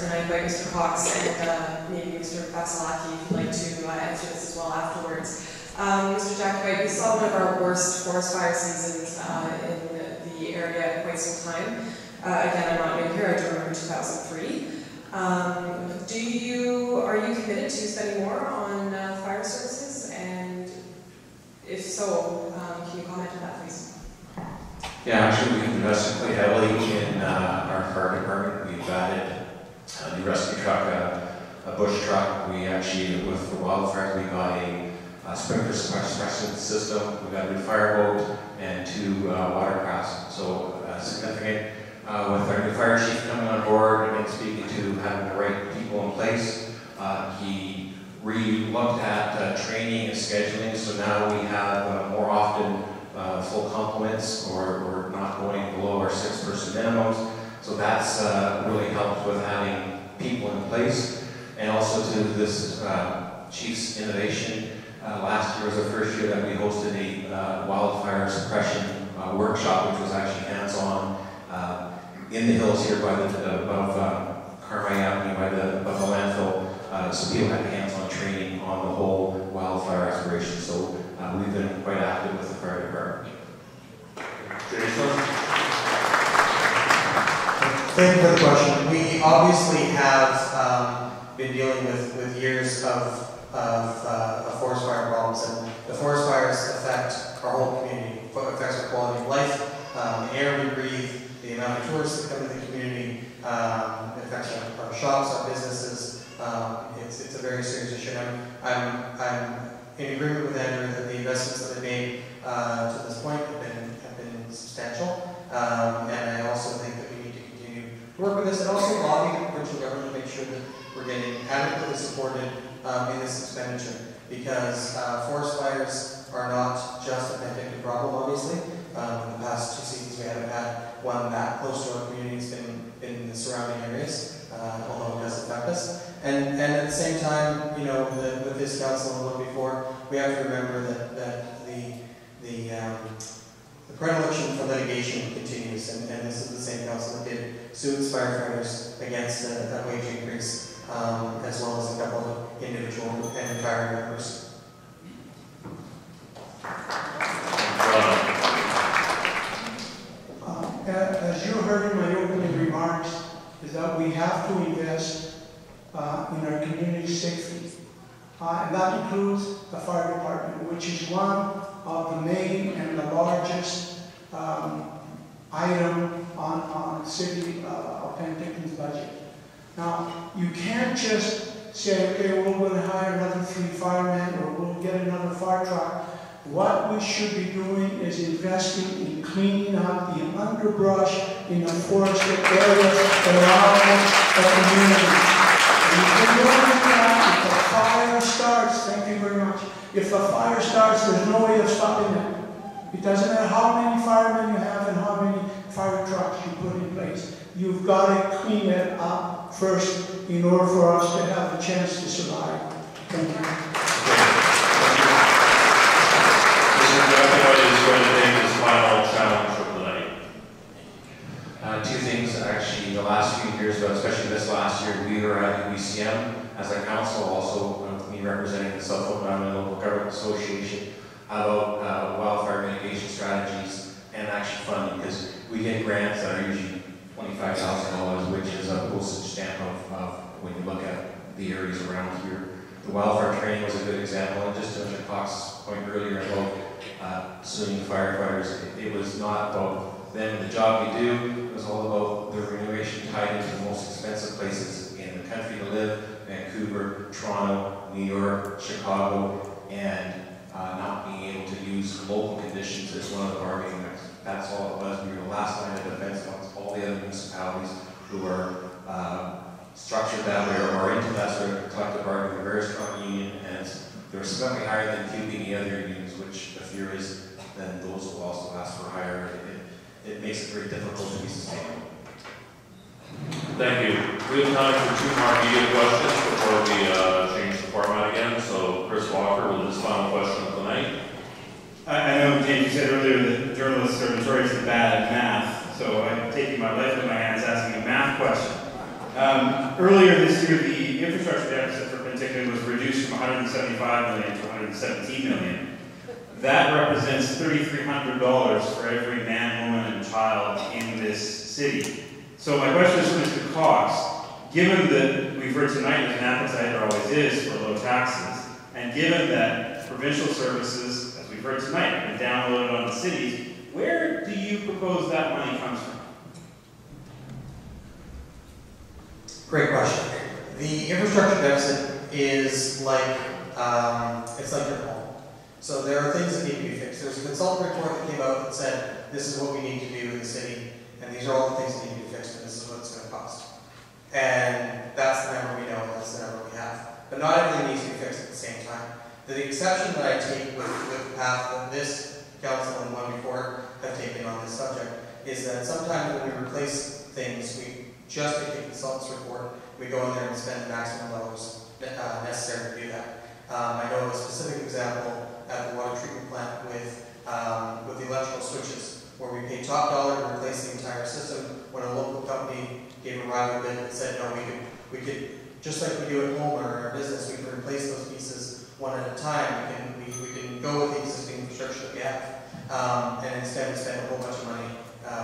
tonight by Mr. Cox and maybe Mr. Vasilaki, if you'd like to answer this as well afterwards. Mr. Jacobite, we saw one of our worst forest fire seasons in the area in quite some time. Again, I'm not new here, I do remember 2003. Are you committed to spending more on fire services? And if so, can you comment on that, please? Yeah, actually, we've invested quite heavily in our fire department. We've added a new rescue truck, a bush truck. We actually, with the wildfires, we got a sprinkler suppression system. We got a new fireboat and 2 watercrafts. So significant. With our new fire chief coming on board and speaking to having the right people in place, he re-looked at training and scheduling. So now we have more often full complements, or we're not going below our 6-person minimums. So that's really helped with having people in place. And also to this chief's innovation, last year was the first year that we hosted a wildfire suppression workshop, which was actually hands-on in the hills here by above Carmi Avenue, above the landfill. So people had hands-on training on the whole wildfire aspiration. So we've been quite active with the fire department. Jason? Thank you for the question. We obviously have been dealing with years of forest fire problems, and the forest fires affect our whole community, affects our quality of life, the air we breathe, the amount of tourists that come to the community, it affects our shops, our businesses. It's a very serious issue. I'm in agreement with Andrew that the investments that have made to this point have been substantial, and I also think that we need to continue to work with this and also lobby the provincial government to make sure that we're getting adequately supported in this expenditure, because forest fires are not just a Penticton problem, obviously. In the past 2 seasons we haven't had one that close to our community. It's been in the surrounding areas, although it does affect us. And at the same time, with this council and a little before, we have to remember that the predilection for litigation continues, and this is the same council that did suits firefighters against a wage increase, as well as a couple of individual and retiring members. As you heard in my opening remarks, is that we have to invest in our community safety. And that includes the fire department, which is one of the main and the largest item on city of Penticton's budget. Now, you can't just say, okay, well, we're going to hire another 3 firemen, or we'll get another fire truck. What we should be doing is investing in cleaning up the underbrush in the forested areas around the community. And you can do that. If the fire starts, thank you very much. If the fire starts, there's no way of stopping it. It doesn't matter how many firemen you have and how many fire trucks you put in place. You've got to clean it up first in order for us to have a chance to survive. Thank you. Everybody is going to take this final challenge for the night. 2 things, actually, the last few years, but especially this last year, we were at UBCM as a council, also with me representing the South Okanagan Local Government Association, about wildfire mitigation strategies and actually funding, because we get grants that are usually $25,000, which is a postage stamp of when you look at the areas around here. The wildfire training was a good example, and just to Mr. Cox's point earlier about suing firefighters, it was not about them and the job we do, it was all about the remuneration tied into the most expensive places in the country to live: Vancouver, Toronto, New York, Chicago, and not being able to use local conditions as one of the bargaining mix. That's all it was. We were the last line of defense amongst all the other municipalities who are structured that way or into that sort of collective bargaining, a very strong union, and they're significantly higher than QB other unions, which the fear is then those will also ask for higher. It makes it very difficult to be sustainable. Thank you. We have time for 2 more media questions before we change the format again. So Chris Walker with his final question of the night. I know, James, you said earlier that journalists are notoriously bad at math, so I'm taking my life in my hands asking a math question. Earlier this year, the infrastructure deficit for Penticton was reduced from $175 million to $117 million. That represents $3,300 for every man, woman, and child in this city. So my question is for Mr. Cox, given that we've heard tonight there's an appetite, there always is, for low taxes, and given that provincial services, as we've heard tonight, have been downloaded on the cities, where do you propose that money comes from? Great question. The infrastructure deficit is like, it's like your home. So there are things that need to be fixed. There's a consultant report that came out that said, this is what we need to do in the city, and these are all the things that need to be fixed, and this is what it's going to cost. And that's the number we know, and that's the number we have. But not everything needs to be fixed at the same time. The exception that I take with the path that this council and one before have taken on this subject is that sometimes when we replace things, we just take the consultant's report, we go in there and spend the maximum dollars necessary to do that. I know of a specific example at the water treatment plant with the electrical switches, where we paid top dollar to replace the entire system when a local company gave a rival bid and said, no, we could, just like we do at home or in our business, we can replace those pieces one at a time. We can go with the existing infrastructure that we have, and instead we spend a whole bunch of money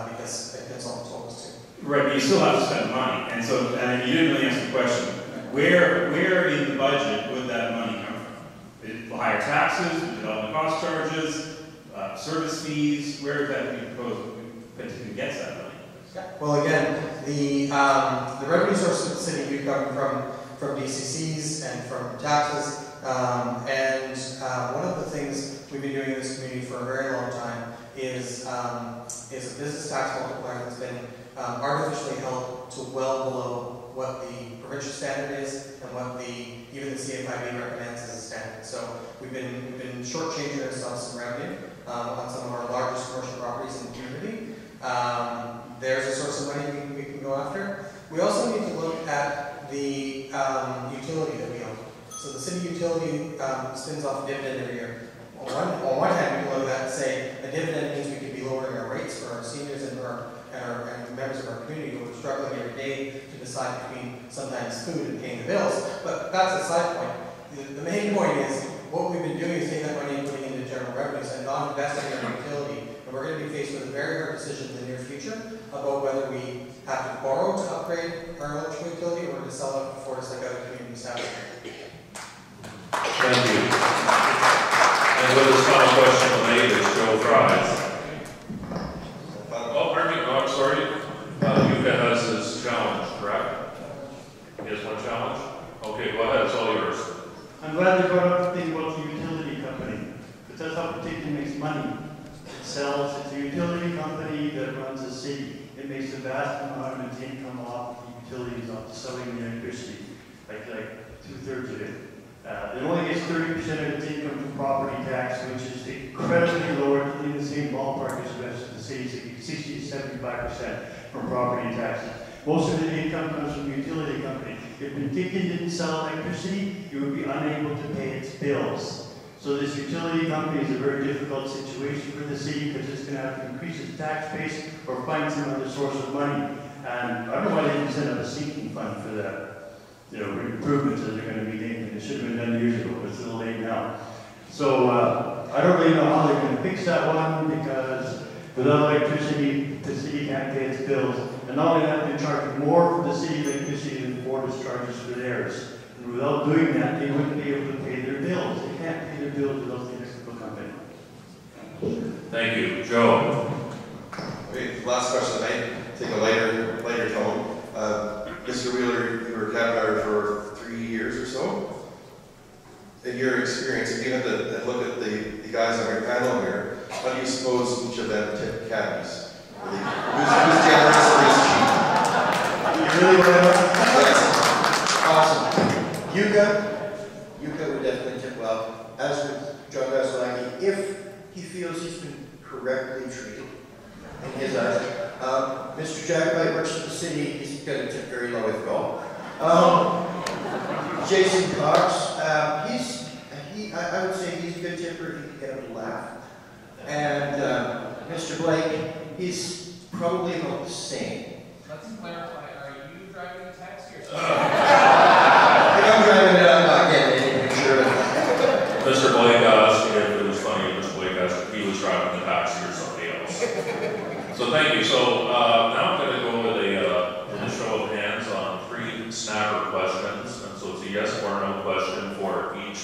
because the consultant told us to. Right, but you still have to spend money, and so you didn't really answer the question. Where in the budget would that money come from? Is it higher taxes, development cost charges, service fees? Where would that be proposed? Penticton gets that money. Well, again, the revenue sources of the city do come from DCCs and from taxes. One of the things we've been doing in this community for a very long time is a business tax multiplier that's been artificially held to well below what the provincial standard is and what even the CFIB recommends as a standard. So we've been shortchanging ourselves some revenue on some of our largest commercial properties in the community. There's a source of money we can go after. We also need to look at the utility that we own. So the city utility spins off a dividend every year. On one hand, we can look at that and say a dividend means we could be lowering our rates for our seniors and the members of our community who are struggling every day to decide between sometimes food and paying the bills. But that's a side point. The main point is what we've been doing is taking that money and putting it into general revenues and not investing in our utility. And we're going to be faced with a very hard decision in the near future about whether we have to borrow to upgrade our electrical utility or to sell it before it's like other communities have. Thank you. And with this final question tonight is Joe Fries. Oh, pardon me, no, I'm sorry. Yuka has his challenge, correct? He has one challenge? Okay, go ahead, it's all yours. I'm glad they brought up the thing about the utility company, because that's how Penticton makes money. It sells, it's a utility company that runs a city. It makes a vast amount of its income off of the utilities, off the selling the electricity, like 2/3 of it. It only gets 30% of its income from property tax, which is incredibly lower, in the same ballpark as the rest of the cities, 60 to 75% from property taxes. Most of the income comes from the utility company. If Penticton didn't sell electricity, it would be unable to pay its bills. So this utility company is a very difficult situation for the city because it's going to have to increase its tax base or find some other source of money. And I don't know why they didn't set up a sinking fund for that. Improvements that they're going to be making. It should have been done years ago, but it's a little late now. So I don't really know how they're going to fix that one because without electricity, the city can't pay its bills. And not only that, they charge more for the city electricity than Ford charges for theirs. And without doing that, they wouldn't be able to pay their bills. They can't pay their bills without the electrical company. Thank you. Joe. Okay, last question tonight. Take a lighter tone. Mr. Wheeler, you were a cab driver for 3 years or so. In your experience, if you had to look at the guys on your panel here, how do you suppose each of them tip cabbies? Who's generous or who's cheap? You really want to know? Yes. Awesome. Yuka would definitely tip well, as would John Vasilaki, if he feels he's been correctly treated in his eyes. Mr. Jacobite works for the city, he's going to tip very low if at all. Jason Cox, I would say he's a good tipper if you can get him to laugh. And Mr. Blake, he's probably about the same. Let's clarify, are you driving a taxi or snapper questions, and so it's a yes or no question for each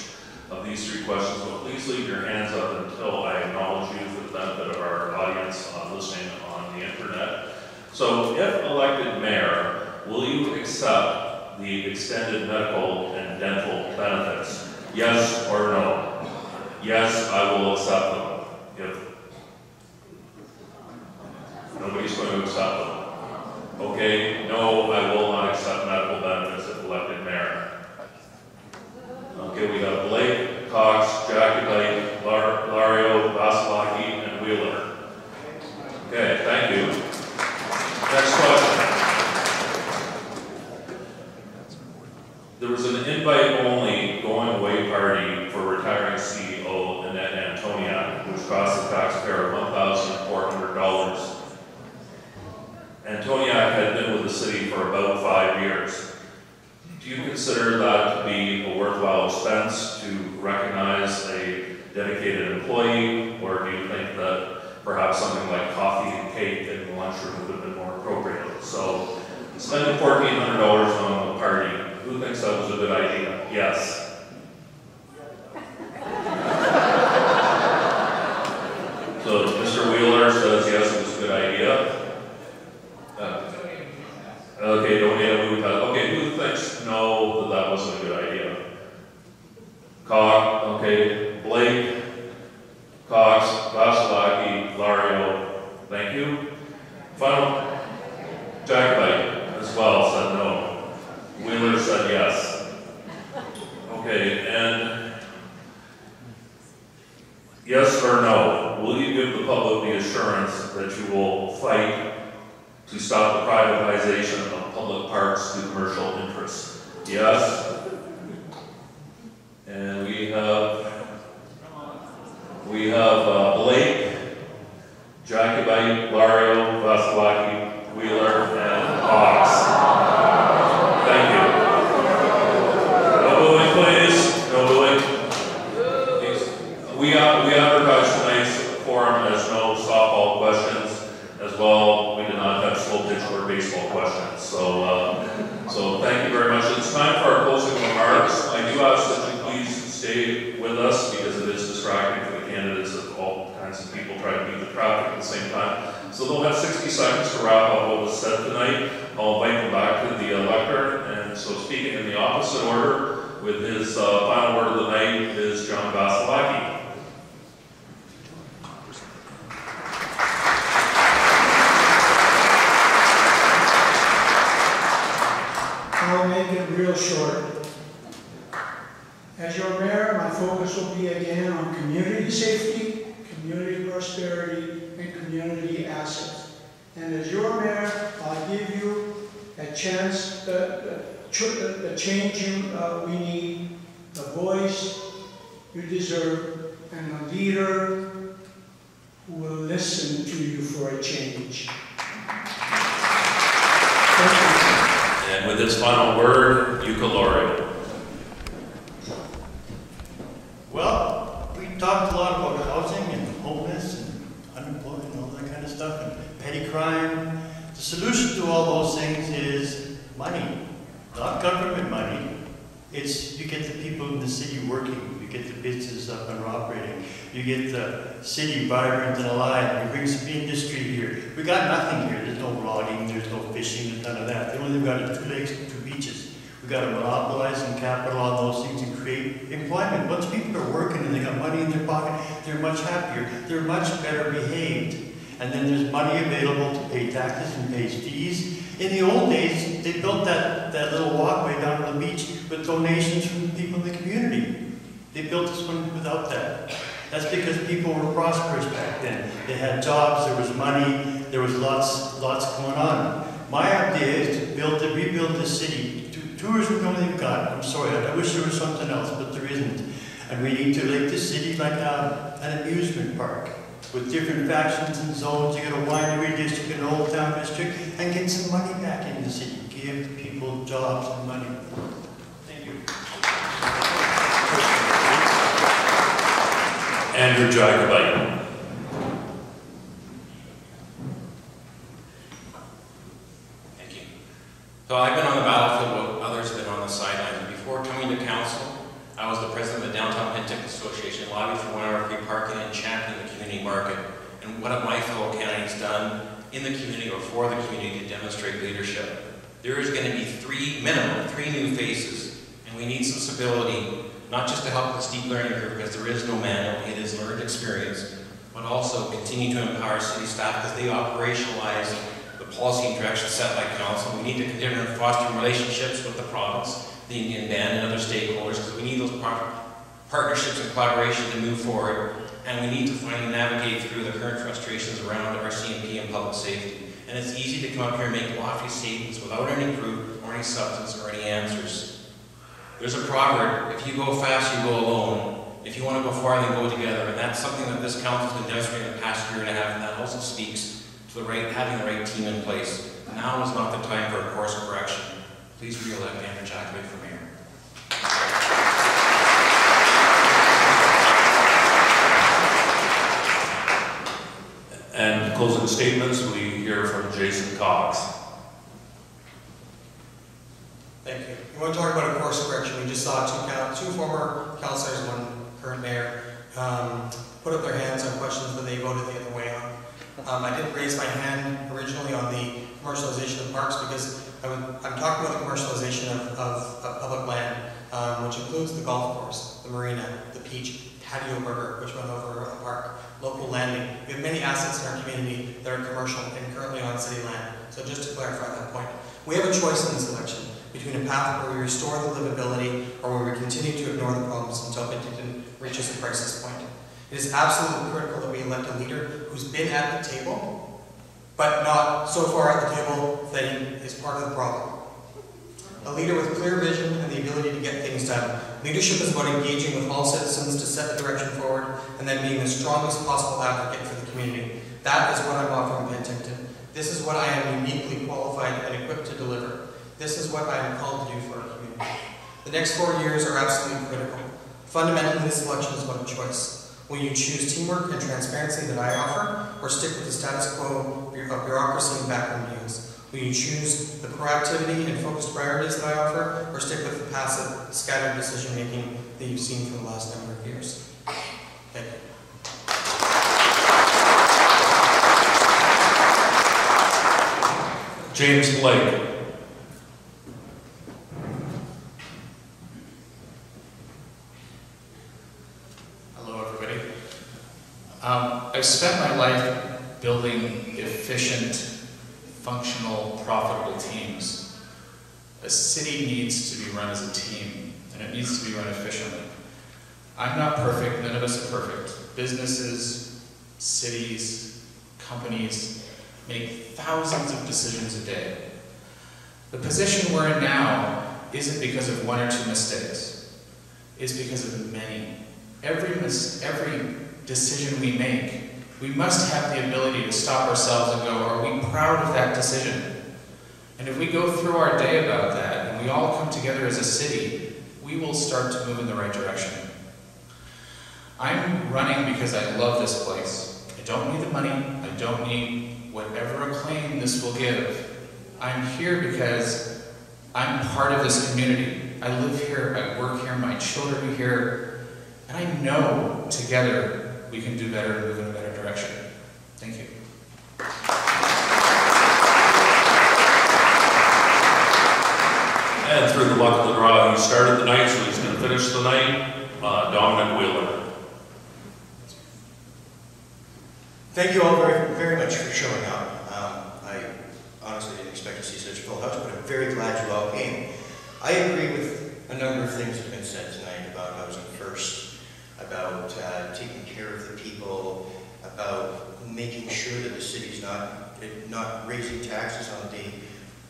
of these 3 questions, but please leave your hands up until I acknowledge you for the benefit of our audience listening on the internet. So if elected mayor, will you accept the extended medical and dental benefits? Yes or no? Yes, I will accept them. If nobody's going to accept them. Okay, no, I will not accept medical benefits if elected mayor. Okay, we have Blake, Cox, Jacobite, Lario, Vasilaki, and Wheeler. Okay, thank you. Next question. There was an invite-only going-away party for retiring CEO Annette Antoniak, which cost the taxpayer $1,400. Antoniak had been with the city for about 5 years. Do you consider that to be a worthwhile expense to recognize a dedicated employee, or do you think that perhaps something like coffee and cake in the lunchroom would have been more appropriate? So, spending $1,400 on the party, who thinks that was a good idea? Yes. So, Mr. Wheeler says yes, it was a good idea. Okay, okay, who thinks no, that wasn't a good idea? Okay, Blake, Cox, Vasilaki, Lario, thank you. Final, Jacobite as well said no. Wheeler said yes. Okay, and yes or no, will you give the public the assurance that you will fight to stop the privatization of public parks to commercial interests? Yes. And we have Blake, Jacobite, Lario, Vasilaki, Wheeler, and Cox. Thank you. No booing, please. No booing. We advertised tonight's forum as no softball questions as well. We did not have slow pitch or baseball questions. So thank you very much. It's time for our closing remarks. I do ask that you please stay with us because it is distracting for the candidates if all kinds of people try to beat the traffic at the same time. So they'll have 60 seconds to wrap up what was said tonight. I'll invite them back to the lectern. And so speaking in the opposite order with his final word of the night is John Vasilaki. I'll make it real short. As your mayor, my focus will be again on community safety, community prosperity, and community assets. And as your mayor, I'll give you a chance, the change we need, the voice you deserve, and a leader who will listen to you for a change. Thank you. And with his final word, Ukalori. Well, we talked a lot about housing and homeless and unemployment and all that kind of stuff and petty crime. The solution to all those things is money, not government money. It's you get the people in the city working, you get the businesses up and operating, you get the city vibrant and alive, you bring some industry here. We got nothing here. There's no logging, there's no fishing, there's none of that. The only thing we've got is 2 lakes and 2 beaches. We've got to monopolize and capital on those things and create employment. Once people are working and they got money in their pocket, they're much happier, they're much better behaved. And then there's money available to pay taxes and pay fees. In the old days, they built that little walkway down to the beach with donations from the people in the community. They built this one without that. That's because people were prosperous back then. They had jobs, there was money, there was lots going on. My idea is to rebuild this city. Tourism is the only thing we've got. I'm sorry, I wish there was something else, but there isn't. And we need to make this city like an amusement park with different factions and zones. You get a winery district, an old town district, and get some money back into the city. Give people jobs and money. Thank you. Andrew Jacobite. Thank you. So I've been on the battlefield Association lobbied for 1 hour free parking and championed the community market. And what have my fellow candidates done in the community or for the community to demonstrate leadership? There is going to be minimum three new faces, and we need some stability, not just to help with the steep learning curve, because there is no manual, it is learned experience, but also continue to empower city staff because they operationalize the policy and direction set by council. We need to continue to foster relationships with the province, the Indian Band, and other stakeholders, because we need those partnerships and collaboration to move forward, and we need to finally navigate through the current frustrations around our CMP and public safety. And it's easy to come up here and make lofty statements without any proof or any substance or any answers. There's a proverb, if you go fast, you go alone. If you want to go far, then go together. And that's something that this council has been demonstrating in the past year and a half, and that also speaks to having the right team in place. Now is not the time for a course correction. Please re-elect Andrew Jacobay for mayor. And closing statements, we hear from Jason Cox. Thank you. You want to talk about a course correction? We just saw two former councillors, one current mayor, put up their hands on questions that they voted the other way on. I didn't raise my hand originally on the commercialization of parks because I'm talking about the commercialization of public land, which includes the golf course, the marina, the beach, patio burger, which went over a park, local landing. We have many assets in our community that are commercial and currently on city land. So just to clarify that point, we have a choice in this election between a path where we restore the livability or where we continue to ignore the problems until Penticton reaches a crisis point. It is absolutely critical that we elect a leader who's been at the table, but not so far at the table that he is part of the problem. A leader with clear vision and the ability to get things done. Leadership is about engaging with all citizens to set the direction forward and then being the strongest possible advocate for the community. That is what I'm offering Penticton. This is what I am uniquely qualified and equipped to deliver. This is what I am called to do for our community. The next 4 years are absolutely critical. Fundamentally, this election is about a choice. Will you choose teamwork and transparency that I offer, or stick with the status quo of bureaucracy and backroom deals? Will you choose the proactivity and focused priorities that I offer, or stick with the passive, scattered decision-making that you've seen for the last number of years? Thank you. James Blake. I've spent my life building efficient, functional, profitable teams. A city needs to be run as a team, and it needs to be run efficiently. I'm not perfect, none of us are perfect. Businesses, cities, companies make thousands of decisions a day. The position we're in now isn't because of one or two mistakes. It's because of many. Every decision we make, we must have the ability to stop ourselves and go, are we proud of that decision? And if we go through our day about that, and we all come together as a city, we will start to move in the right direction. I'm running because I love this place. I don't need the money, I don't need whatever acclaim this will give. I'm here because I'm part of this community. I live here, I work here, my children are here, and I know together we can do better and move in a better direction. Thank you. And through the luck of the draw, he started the night, so he's going to finish the night. Dominic Wheeler. Thank you all very, very much for showing up. I honestly didn't expect to see such a full house, but I'm very glad you all came. I agree with a number of things that have been said tonight about housing first, about taking care of the people, about making sure that the city's not raising taxes on the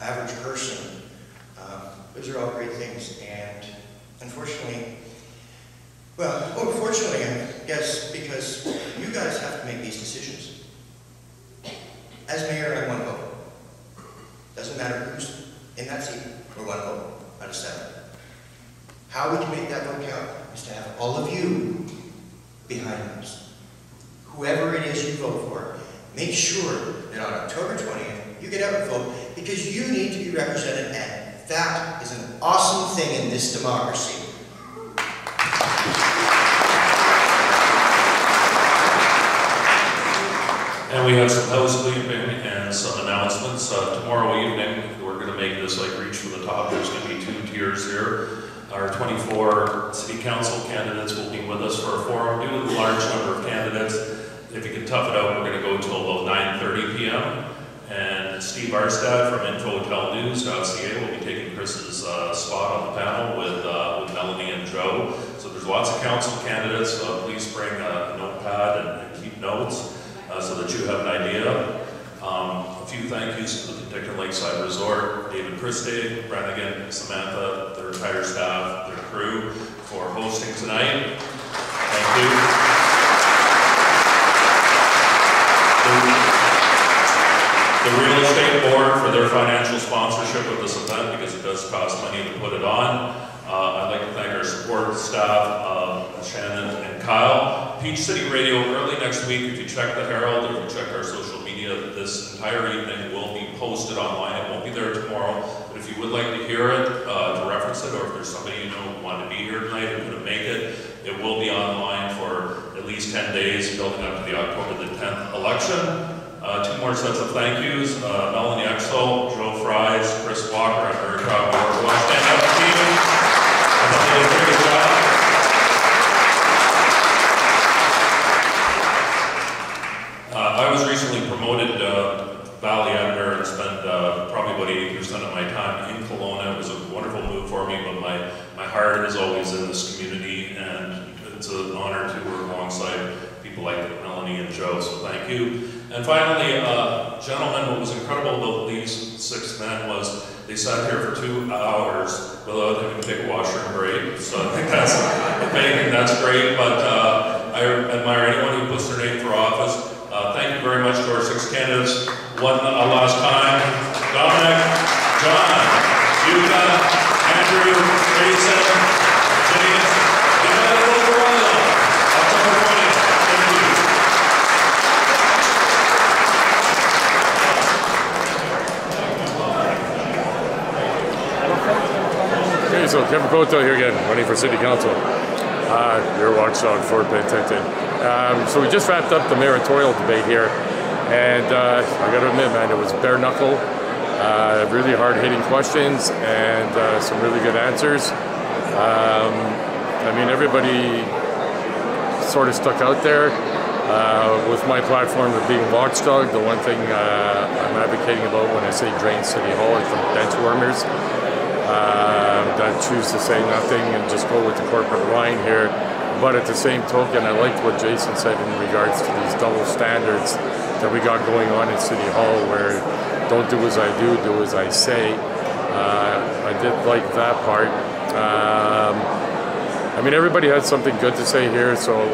average person. Those are all great things, and unfortunately, fortunately, I guess, because you guys have to make these decisions. As mayor, I want to vote. Doesn't matter who's in that seat, we're one vote out of 7. How we can make that vote count is to have all of you behind us. Whoever it is you vote for, make sure that on October 20th, you get out and vote, because you need to be represented, and that is an awesome thing in this democracy. And we have some housekeeping and some announcements. Tomorrow evening, we're going to make this like reach for the top. There's going to be 2 tiers here. Our 24 city council candidates will be with us for a forum. Due to the large number of candidates, if you can tough it out, we're going to go till about 9:30 p.m. And Steve Arstad from InfoHotelNews.ca will be taking Chris's spot on the panel with Melanie and Joe. So there's lots of council candidates. Please bring a notepad and keep notes so that you have an idea. A few thank yous to the Penticton Lakeside Resort, David Christie, Brannigan, Samantha, their entire staff, their crew for hosting tonight. Thank you. The real estate board for their financial sponsorship of this event, because it does cost money to put it on. I'd like to thank our support staff, Shannon and Kyle. Peach City Radio early next week, if you check the Herald or if you check our social media, this entire evening will be posted online. It won't be there tomorrow, but if you would like to hear it, to reference it, or if there's somebody you know who wanted to be here tonight who couldn't make it, it will be online for at least 10 days building up to the October the 10th election. 2 more sets of thank yous. Melanie Exel, Joe Fries, Chris Walker, I'm very proud of our stand up team. I thought they did a pretty good job. I was recently promoted Valley Editor and spent probably about 80% of my time in Kelowna. It was a wonderful move for me, but my heart is always in this community, and it's an honor to work alongside people like Melanie and Joe, so thank you. And finally, gentlemen, what was incredible about these 6 men was they sat here for 2 hours without having to take a washroom break. So I think that's, if anything, that's great. But I admire anyone who puts their name for office. Thank you very much to our 6 candidates. One last time, Dominic, John, Yuka, Andrew, Jason, James, United Royal, October 20th. Thank you. Okay, so Kevin Proteau here again, running for City Council. Your watchdog for Penticton. So we just wrapped up the mayoral debate here, and I got to admit, man, it was bare knuckle, really hard-hitting questions, and some really good answers. I mean, everybody sort of stuck out there. With my platform of being watchdog, the one thing I'm advocating about when I say drain City Hall is from bench warmers that choose to say nothing and just go with the corporate line here. But at the same token, I liked what Jason said in regards to these double standards that we got going on in City Hall, where don't do as I do, do as I say. I did like that part. I mean, everybody had something good to say here, so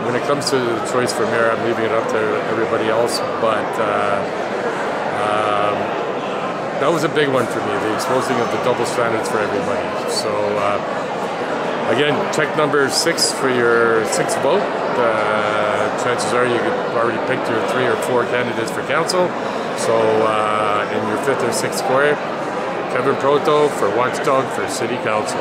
when it comes to the choice for mayor, I'm leaving it up to everybody else, but that was a big one for me, the exposing of the double standards for everybody. So, again, check number 6 for your 6th vote. Chances are you already picked your 3 or 4 candidates for council. So, in your 5th or 6th square, Kevin Proteau for Watchdog for City Council.